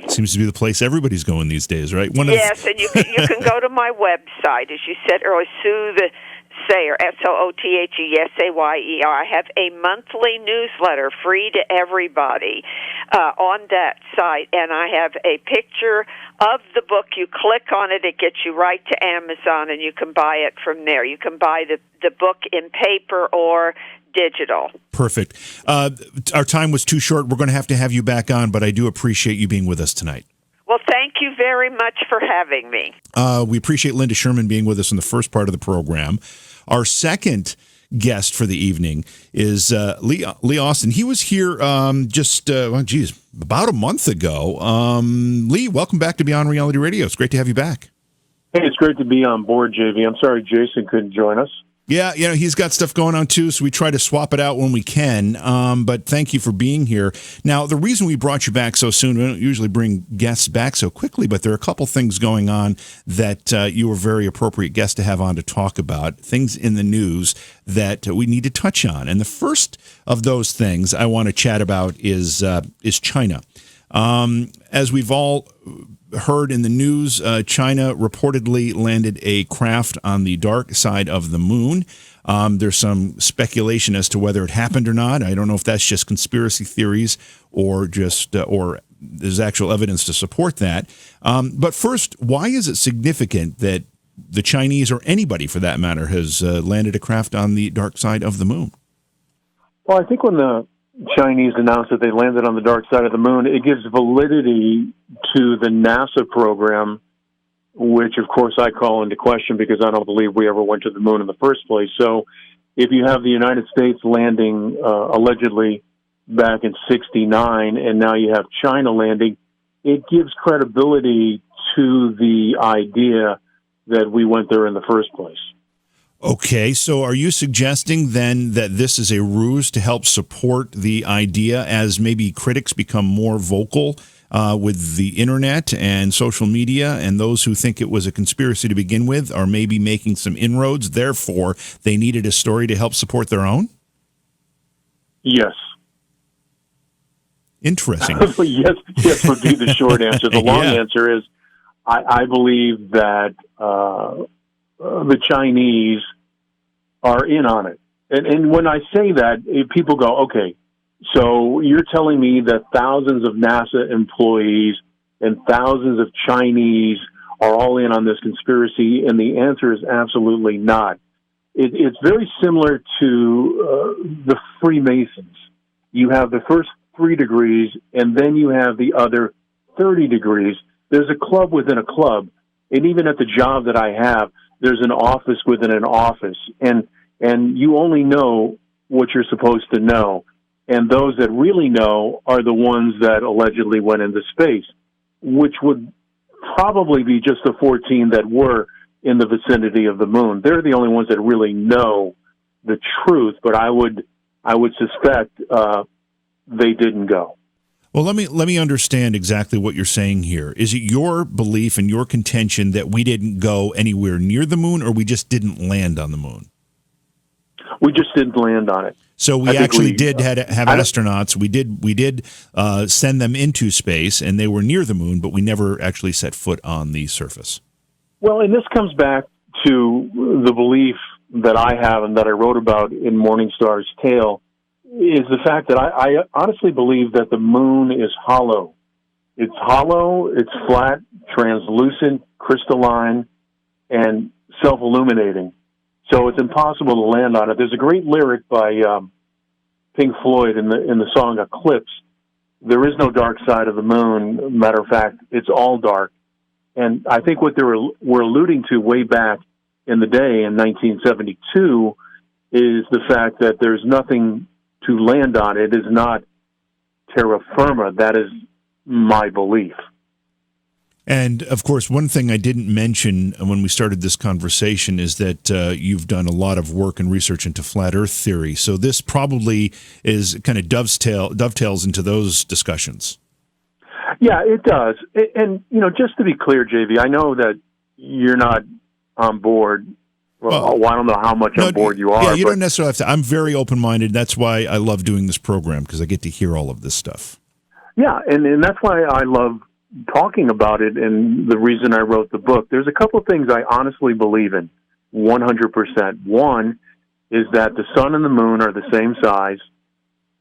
Seems to be the place everybody's going these days, right? Yes, and you can go to my website, as you said earlier, Soothayer, SOOTHESAYER. I have a monthly newsletter free to everybody on that site, and I have a picture of the book. You click on it, it gets you right to Amazon, and you can buy it from there. You can buy the book in paper or digital. Perfect. Our time was too short. We're going to have you back on, but I do appreciate you being with us tonight. Well, thank you very much for having me. We appreciate Linda Schurman being with us in the first part of the program. Our second guest for the evening is Lee Austin. He was here about a month ago. Lee, welcome back to Beyond Reality Radio. It's great to have you back. Hey, it's great to be on board, JV. I'm sorry Jason couldn't join us. Yeah, he's got stuff going on too, so we try to swap it out when we can. But thank you for being here. Now, the reason we brought you back so soon, we don't usually bring guests back so quickly, but there are a couple things going on that you were a very appropriate guest to have on to talk about, things in the news that we need to touch on. And the first of those things I want to chat about is China. As we've all heard in the news, China reportedly landed a craft on the dark side of the moon. There's some speculation as to whether it happened or not. I don't know if that's just conspiracy theories or there's actual evidence to support that. But first, why is it significant that the Chinese, or anybody for that matter, has landed a craft on the dark side of the moon? Well, I think when the Chinese announced that they landed on the dark side of the moon, it gives validity to the NASA program, which, of course, I call into question because I don't believe we ever went to the moon in the first place. So if you have the United States landing allegedly back in 1969, and now you have China landing, it gives credibility to the idea that we went there in the first place. Okay, so are you suggesting then that this is a ruse to help support the idea as maybe critics become more vocal with the internet and social media, and those who think it was a conspiracy to begin with are maybe making some inroads, therefore they needed a story to help support their own? Yes. Interesting. Yes would be the short answer. The long answer is I believe that the Chinese are in on it. And when I say that, people go, okay, so you're telling me that thousands of NASA employees and thousands of Chinese are all in on this conspiracy? And the answer is absolutely not. It's very similar to the Freemasons. You have the first 3 degrees, and then you have the other 30 degrees. There's a club within a club. And even at the job that I have, there's an office within an office. And you only know what you're supposed to know. And those that really know are the ones that allegedly went into space, which would probably be just the 14 that were in the vicinity of the moon. They're the only ones that really know the truth, but I would suspect they didn't go. Well, let me understand exactly what you're saying here. Is it your belief and your contention that we didn't go anywhere near the moon, or we just didn't land on the moon? We just didn't land on it. So we actually did have astronauts. We did send them into space, and they were near the moon, but we never actually set foot on the surface. Well, and this comes back to the belief that I have and that I wrote about in Morningstar's Tale, is the fact that I honestly believe that the moon is hollow. It's hollow, it's flat, translucent, crystalline, and self-illuminating. So it's impossible to land on it. There's a great lyric by Pink Floyd in the song Eclipse. There is no dark side of the moon. Matter of fact, it's all dark. And I think what they were alluding to way back in the day in 1972 is the fact that there's nothing to land on. It is not terra firma. That is my belief. And, of course, one thing I didn't mention when we started this conversation is that you've done a lot of work and research into flat Earth theory. So this probably is kind of dovetails into those discussions. Yeah, it does. And, just to be clear, JV, I know that you're not on board. Well, I don't know how much on board you are. Yeah, you don't necessarily have to. I'm very open-minded. That's why I love doing this program, because I get to hear all of this stuff. Yeah, and that's why I love talking about it, and the reason I wrote the book. There's a couple of things I honestly believe in, 100%. One is that the sun and the moon are the same size,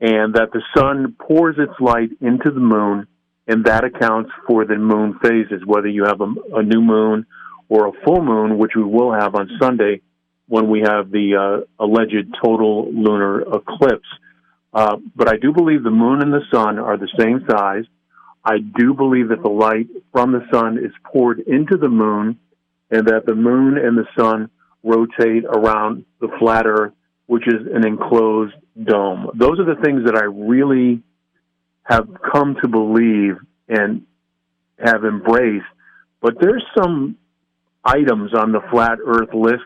and that the sun pours its light into the moon, and that accounts for the moon phases, whether you have a new moon or a full moon, which we will have on Sunday when we have the alleged total lunar eclipse. But I do believe the moon and the sun are the same size. I do believe that the light from the sun is poured into the moon, and that the moon and the sun rotate around the flat Earth, which is an enclosed dome. Those are the things that I really have come to believe and have embraced. But there's some items on the flat Earth list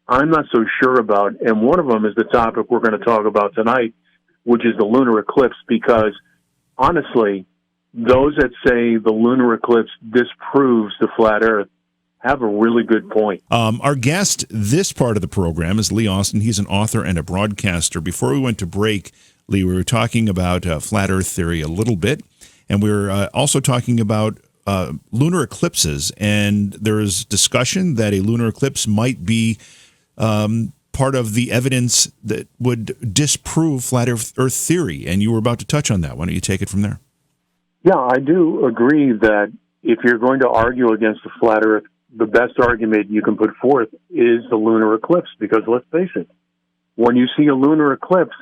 I'm not so sure about, and one of them is the topic we're going to talk about tonight, which is the lunar eclipse, because honestly, those that say the lunar eclipse disproves the flat Earth have a really good point. Our guest this part of the program is Lee Austin. He's an author and a broadcaster. Before we went to break, Lee, we were talking about flat Earth theory a little bit, and we were also talking about lunar eclipses, and there is discussion that a lunar eclipse might be part of the evidence that would disprove flat Earth theory, and you were about to touch on that. Why don't you take it from there? Yeah, I do agree that if you're going to argue against the flat Earth, the best argument you can put forth is the lunar eclipse, because let's face it, when you see a lunar eclipse,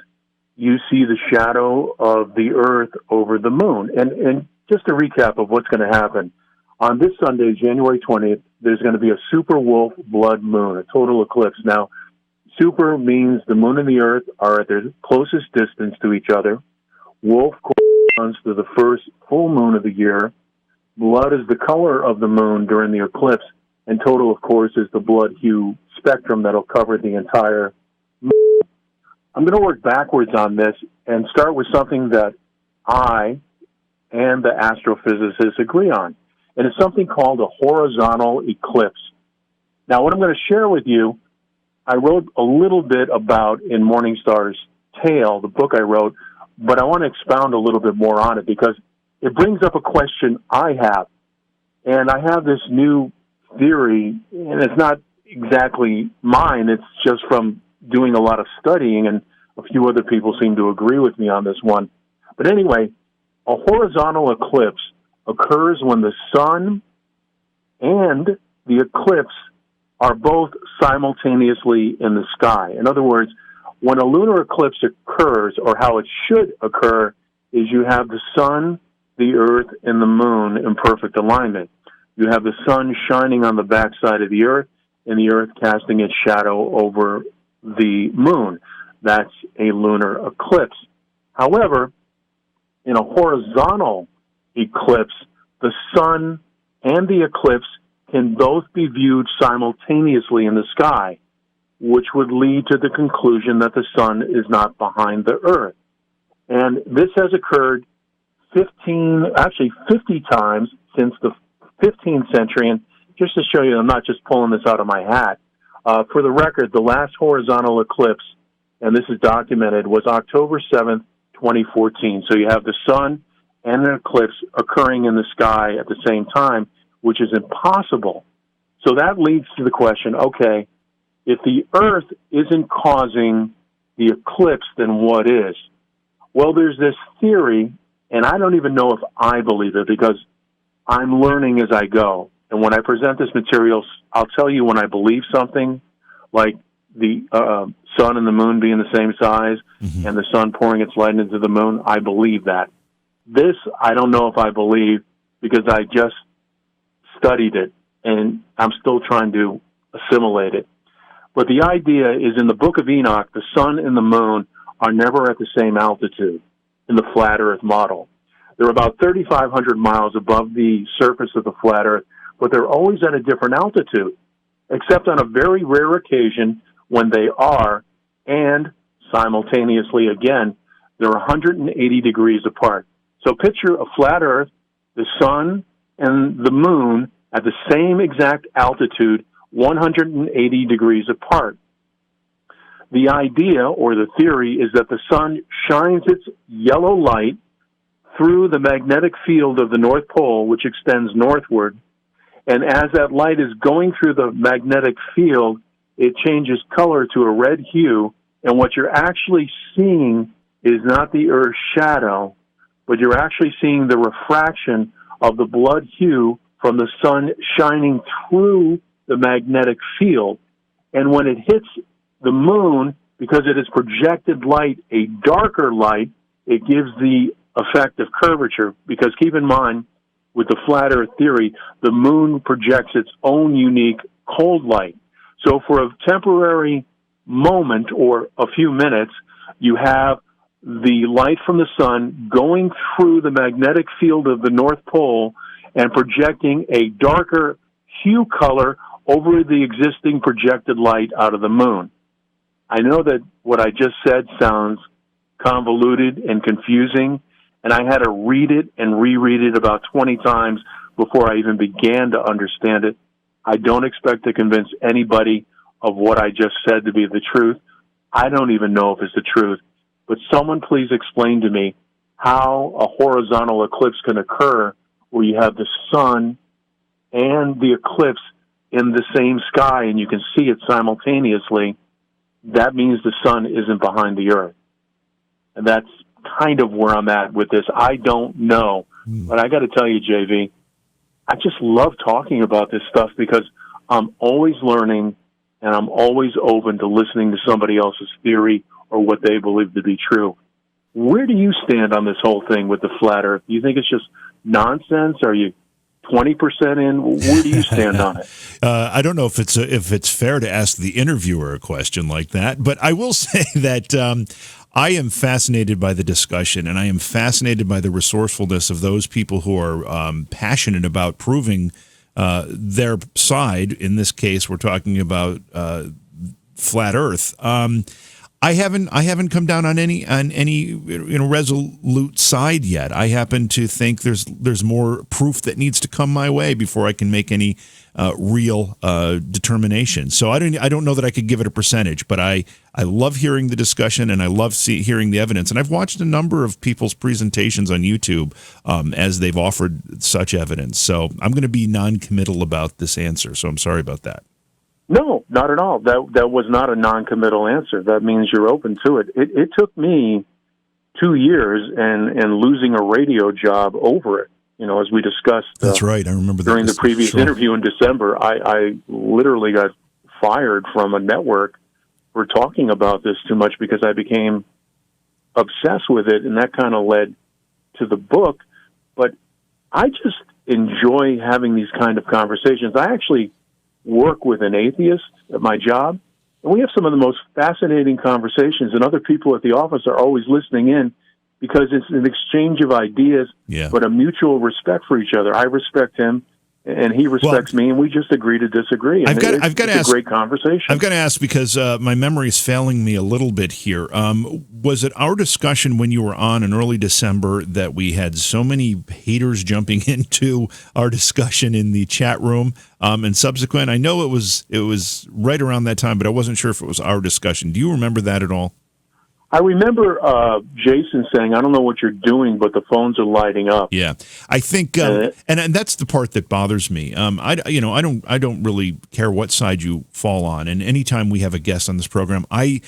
you see the shadow of the Earth over the moon. And just a recap of what's going to happen. On this Sunday, January 20th, there's going to be a super wolf blood moon, a total eclipse. Now, super means the moon and the Earth are at their closest distance to each other. Wolf corresponds to the first full moon of the year. Blood is the color of the moon during the eclipse, and total, of course, is the blood hue spectrum that'll cover the entire moon. I'm going to work backwards on this and start with something that I and the astrophysicists agree on, and it's something called a horizontal eclipse. Now, what I'm going to share with you, I wrote a little bit about in Morningstar's Tale, the book I wrote, but I want to expound a little bit more on it because it brings up a question I have. And I have this new theory, and it's not exactly mine. It's just from doing a lot of studying, and a few other people seem to agree with me on this one. But anyway, a horizontal eclipse occurs when the sun and the eclipse are both simultaneously in the sky. In other words, when a lunar eclipse occurs, or how it should occur, is you have the sun, the Earth, and the moon in perfect alignment. You have the sun shining on the backside of the Earth, and the Earth casting its shadow over the moon. That's a lunar eclipse. However, in a horizontal eclipse, the sun and the eclipse can both be viewed simultaneously in the sky, which would lead to the conclusion that the sun is not behind the Earth. And this has occurred 50 times since the 15th century. And just to show you, I'm not just pulling this out of my hat. For the record, the last horizontal eclipse, and this is documented, was October 7th, 2014. So you have the sun and an eclipse occurring in the sky at the same time, which is impossible. So that leads to the question, okay, if the Earth isn't causing the eclipse, then what is? Well, there's this theory, and I don't even know if I believe it, because I'm learning as I go. And when I present this material, I'll tell you when I believe something, like the sun and the moon being the same size and the sun pouring its light into the moon. I believe that. This, I don't know if I believe, because I just studied it, and I'm still trying to assimilate it. But the idea is, in the Book of Enoch, the sun and the moon are never at the same altitude in the flat Earth model. They're about 3,500 miles above the surface of the flat Earth, but they're always at a different altitude, except on a very rare occasion when they are, and simultaneously again, they're 180 degrees apart. So picture a flat Earth, the sun and the moon at the same exact altitude, 180 degrees apart. The idea, or the theory, is that the sun shines its yellow light through the magnetic field of the North Pole, which extends northward, and as that light is going through the magnetic field, it changes color to a red hue, and what you're actually seeing is not the Earth's shadow, but you're actually seeing the refraction of the blood hue from the sun shining through the magnetic field. And when it hits the moon, because it is projected light, a darker light, it gives the effect of curvature. Because keep in mind, with the flat Earth theory, the moon projects its own unique cold light. So for a temporary moment or a few minutes, you have the light from the sun going through the magnetic field of the North Pole and projecting a darker hue color over the existing projected light out of the moon. I know that what I just said sounds convoluted and confusing, and I had to read it and reread it about 20 times before I even began to understand it. I don't expect to convince anybody of what I just said to be the truth. I don't even know if it's the truth. But someone please explain to me how a horizontal eclipse can occur where you have the sun and the eclipse in the same sky and you can see it simultaneously. That means the sun isn't behind the Earth. And that's kind of where I'm at with this. I don't know. But I got to tell you, JV, I just love talking about this stuff because I'm always learning and I'm always open to listening to somebody else's theory or what they believe to be true. Where do you stand on this whole thing with the flat Earth? Do you think it's just nonsense? Are you 20% in? Where do you stand on it? I don't know if it's fair to ask the interviewer a question like that, but I will say that I am fascinated by the discussion, and I am fascinated by the resourcefulness of those people who are passionate about proving their side. In this case, we're talking about flat Earth. I haven't come down on any resolute side yet. I happen to think there's more proof that needs to come my way before I can make any real determination. So I don't know that I could give it a percentage, but I love hearing the discussion and I love hearing the evidence. And I've watched a number of people's presentations on YouTube as they've offered such evidence. So I'm going to be non-committal about this answer. So I'm sorry about that. No, not at all. That was not a non-committal answer. That means you're open to it. It took me 2 years and losing a radio job over it. You know, as we discussed. That's right. I remember during the previous interview in December. I literally got fired from a network for talking about this too much because I became obsessed with it, and that kind of led to the book. But I just enjoy having these kind of conversations. I actually work with an atheist at my job, and we have some of the most fascinating conversations, and other people at the office are always listening in because it's an exchange of ideas, but a mutual respect for each other. I respect him, and he respects me, and we just agree to disagree. And I've got to ask, a great conversation. I've got to ask because my memory is failing me a little bit here. Was it our discussion when you were on in early December that we had so many haters jumping into our discussion in the chat room and subsequent? I know it was right around that time, but I wasn't sure if it was our discussion. Do you remember that at all? I remember Jason saying, "I don't know what you're doing, but the phones are lighting up." Yeah, I think, and that's the part that bothers me. I don't really care what side you fall on. And anytime we have a guest on this program, I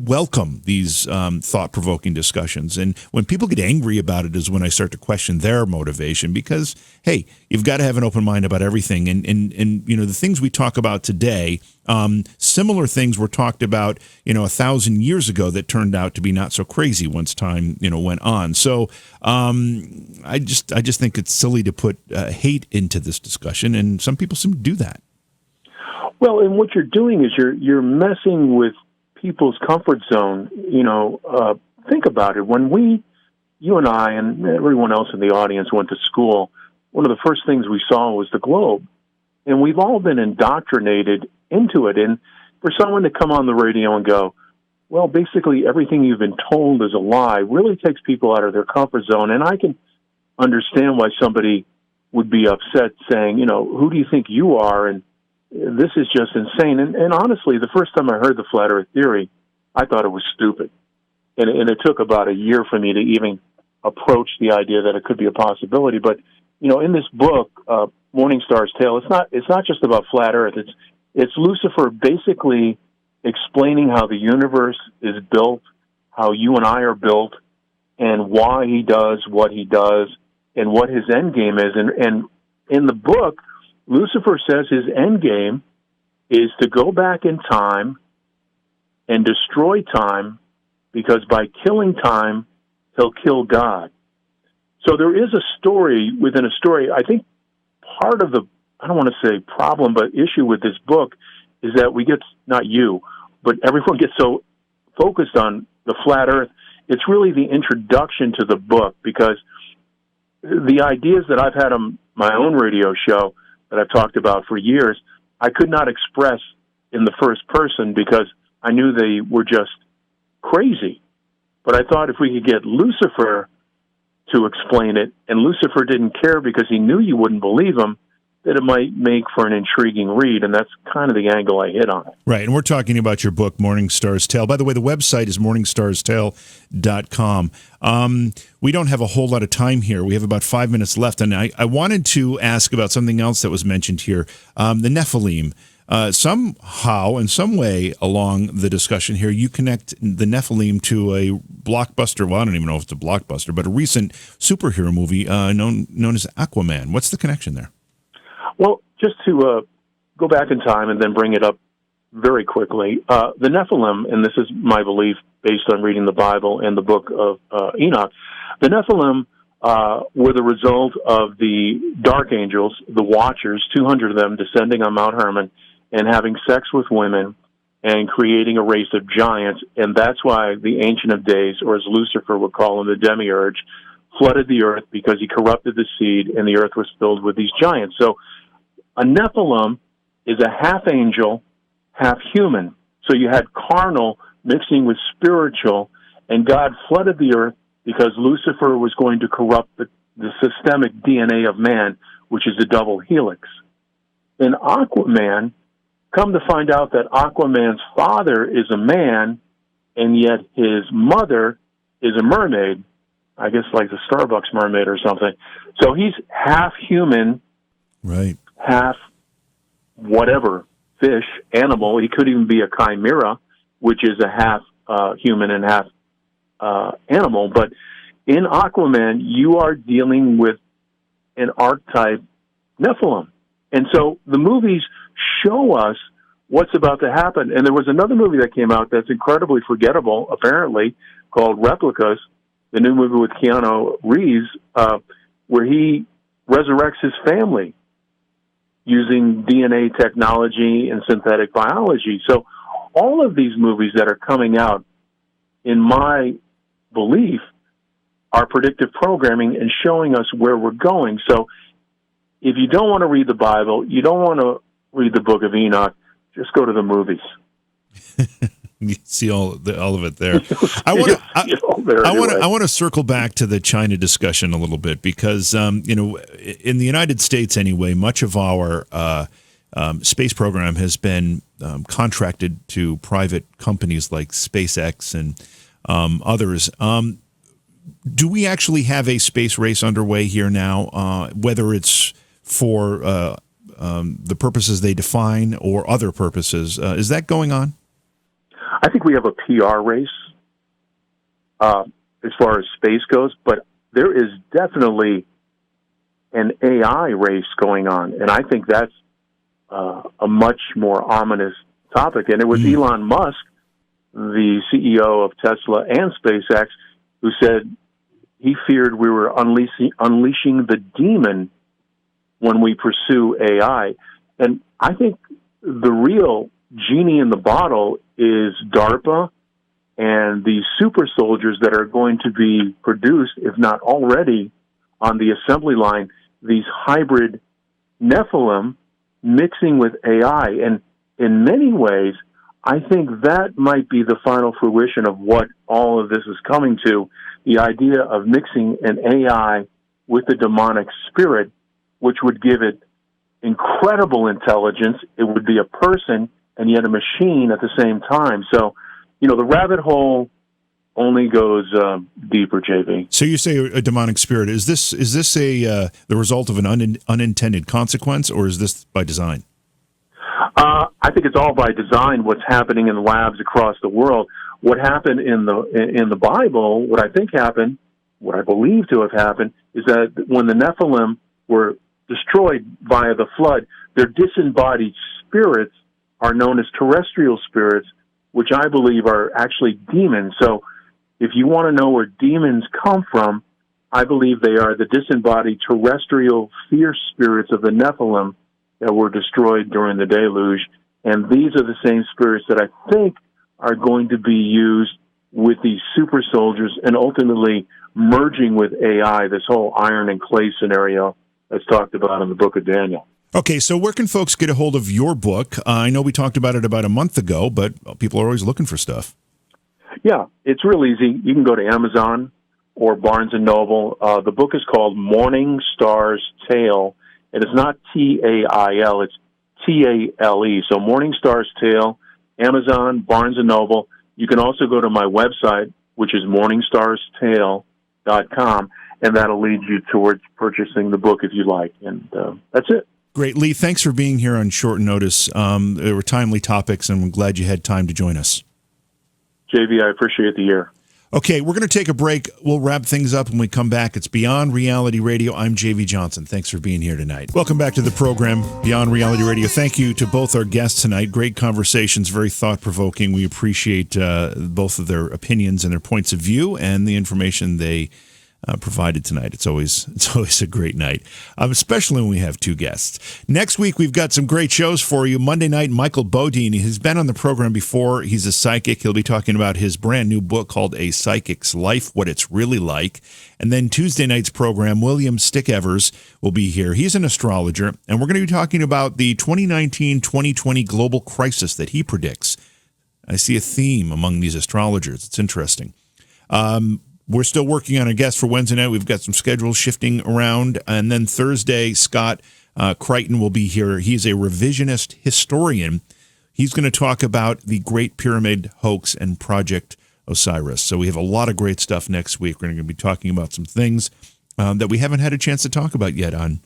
welcome these thought-provoking discussions. And when people get angry about it, is when I start to question their motivation. Because hey, you've got to have an open mind about everything. And the things we talk about today. Similar things were talked about, 1,000 years ago that turned out to be not so crazy once time, went on. So I just think it's silly to put hate into this discussion, and some people seem to do that. Well, and what you're doing is you're messing with people's comfort zone. Think about it. When you and I and everyone else in the audience went to school, one of the first things we saw was the globe. And we've all been indoctrinated into it. And for someone to come on the radio and go, well, basically everything you've been told is a lie, really takes people out of their comfort zone. And I can understand why somebody would be upset saying, who do you think you are? And this is just insane. And honestly, the first time I heard the flat earth theory, I thought it was stupid. And it took about a year for me to even approach the idea that it could be a possibility. But, in this book, Morning Star's Tale, it's not just about flat earth. It's Lucifer basically explaining how the universe is built, how you and I are built, and why he does what he does, and what his end game is. And in the book, Lucifer says his end game is to go back in time and destroy time, because by killing time, he'll kill God. So there is a story within a story. I think part of the, I don't want to say problem, but issue with this book is that we get, not you, but everyone gets so focused on the flat earth. It's really the introduction to the book, because the ideas that I've had on my own radio show that I've talked about for years, I could not express in the first person because I knew they were just crazy. But I thought if we could get Lucifer to explain it, and Lucifer didn't care because he knew you wouldn't believe him, that it might make for an intriguing read, and that's kind of the angle I hit on it. Right, and we're talking about your book, Morning Star's Tale. By the way, the website is morningstarstale.com. We don't have a whole lot of time here. We have about 5 minutes left, and I wanted to ask about something else that was mentioned here, the Nephilim. Somehow, in some way along the discussion here, you connect the Nephilim to a blockbuster, well, I don't even know if it's a blockbuster, but a recent superhero movie known as Aquaman. What's the connection there? Well, just to go back in time and then bring it up very quickly, the Nephilim, and this is my belief based on reading the Bible and the book of Enoch, the Nephilim were the result of the dark angels, the Watchers, 200 of them descending on Mount Hermon and having sex with women and creating a race of giants. And that's why the Ancient of Days, or as Lucifer would call him, the Demiurge, flooded the earth because he corrupted the seed and the earth was filled with these giants. So a Nephilim is a half angel, half human. So you had carnal mixing with spiritual, and God flooded the earth because Lucifer was going to corrupt the systemic DNA of man, which is a double helix. In Aquaman, come to find out that Aquaman's father is a man, and yet his mother is a mermaid, I guess like the Starbucks mermaid or something. So he's half human, right? Half whatever, fish, animal. He could even be a chimera, which is a half human and half animal. But in Aquaman, you are dealing with an archetype Nephilim. And so the movies show us what's about to happen. And there was another movie that came out that's incredibly forgettable, apparently, called Replicas, the new movie with Keanu Reeves, where he resurrects his family using DNA technology and synthetic biology. So all of these movies that are coming out, in my belief, are predictive programming and showing us where we're going. So if you don't want to read the Bible, you don't want to read the Book of Enoch, just go to the movies. You see all of it there. I want to circle back to the China discussion a little bit because in the United States anyway, much of our space program has been contracted to private companies like SpaceX and others. Do we actually have a space race underway here now, whether it's for the purposes they define or other purposes? Is that going on? I think we have a PR race as far as space goes, but there is definitely an AI race going on, and I think that's a much more ominous topic. And it was Elon Musk, the CEO of Tesla and SpaceX, who said he feared we were unleashing the demon when we pursue AI. And I think the real genie in the bottle is DARPA and the super soldiers that are going to be produced, if not already, on the assembly line, these hybrid Nephilim mixing with AI. And in many ways, I think that might be the final fruition of what all of this is coming to, the idea of mixing an AI with a demonic spirit, which would give it incredible intelligence. It would be a person and yet a machine at the same time. So, the rabbit hole only goes deeper, JV. So you say a demonic spirit. Is this the result of an unintended consequence, or is this by design? I think it's all by design. What's happening in the labs across the world? What happened in the Bible? What I think happened, what I believe to have happened, is that when the Nephilim were destroyed via the flood, their disembodied spirits are known as terrestrial spirits, which I believe are actually demons. So if you want to know where demons come from, I believe they are the disembodied terrestrial fierce spirits of the Nephilim that were destroyed during the deluge. And these are the same spirits that I think are going to be used with these super soldiers and ultimately merging with AI, this whole iron and clay scenario that's talked about in the book of Daniel. Okay, so where can folks get a hold of your book? I know we talked about it about a month ago, but people are always looking for stuff. Yeah, it's real easy. You can go to Amazon or Barnes & Noble. The book is called Morning Star's Tale, and it's not T-A-I-L, it's T-A-L-E. So Morning Star's Tale, Amazon, Barnes & Noble. You can also go to my website, which is morningstarstale.com, and that'll lead you towards purchasing the book if you like. And that's it. Great. Lee, thanks for being here on short notice. There were timely topics, and I'm glad you had time to join us. JV, I appreciate the year. Okay, we're going to take a break. We'll wrap things up when we come back. It's Beyond Reality Radio. I'm JV Johnson. Thanks for being here tonight. Welcome back to the program, Beyond Reality Radio. Thank you to both our guests tonight. Great conversations, very thought-provoking. We appreciate both of their opinions and their points of view and the information they provided tonight. It's always a great night, especially when we have two guests. Next week, we've got some great shows for you. Monday night, Michael Bodine, he's been on the program before. He's a psychic. He'll be talking about his brand new book called A Psychic's Life, What It's Really Like. And then Tuesday night's program, William Stickevers will be here. He's an astrologer, and we're going to be talking about the 2019-2020 global crisis that he predicts. I see a theme among these astrologers. It's interesting. We're still working on a guest for Wednesday night. We've got some schedules shifting around. And then Thursday, Scott Crichton will be here. He's a revisionist historian. He's going to talk about the Great Pyramid hoax and Project Osiris. So we have a lot of great stuff next week. We're going to be talking about some things that we haven't had a chance to talk about yet on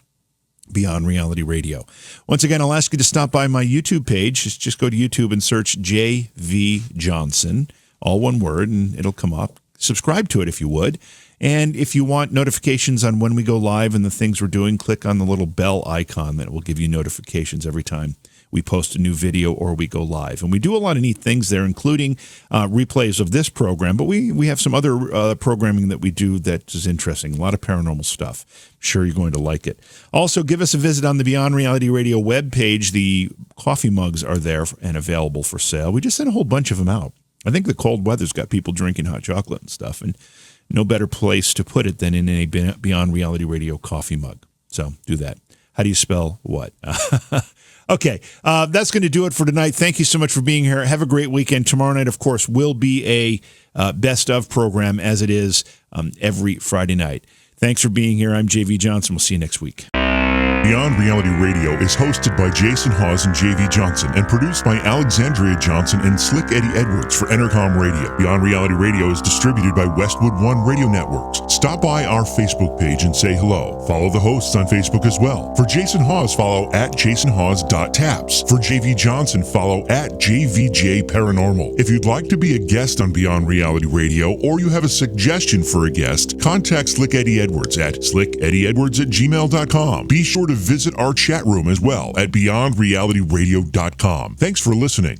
Beyond Reality Radio. Once again, I'll ask you to stop by my YouTube page. Just go to YouTube and search J.V. Johnson, all one word, and it'll come up. Subscribe to it if you would. And if you want notifications on when we go live and the things we're doing, click on the little bell icon that will give you notifications every time we post a new video or we go live. And we do a lot of neat things there, including replays of this program, but we have some other programming that we do that is interesting, a lot of paranormal stuff. I'm sure you're going to like it. Also, give us a visit on the Beyond Reality Radio webpage. The coffee mugs are there and available for sale. We just sent a whole bunch of them out. I think the cold weather's got people drinking hot chocolate and stuff, and no better place to put it than in a Beyond Reality Radio coffee mug. So do that. How do you spell what? Okay, that's going to do it for tonight. Thank you so much for being here. Have a great weekend. Tomorrow night, of course, will be a best of program, as it is every Friday night. Thanks for being here. I'm J.V. Johnson. We'll see you next week. Beyond Reality Radio is hosted by Jason Hawes and JV Johnson and produced by Alexandria Johnson and Slick Eddie Edwards for Entercom Radio. Beyond Reality Radio is distributed by Westwood One Radio Networks. Stop by our Facebook page and say hello. Follow the hosts on Facebook as well. For Jason Hawes, follow at jasonhawes.taps. For JV Johnson, follow at JVJ Paranormal. If you'd like to be a guest on Beyond Reality Radio or you have a suggestion for a guest, contact Slick Eddie Edwards at slickeddieedwards@gmail.com. Be sure to visit our chat room as well at beyondrealityradio.com. Thanks for listening.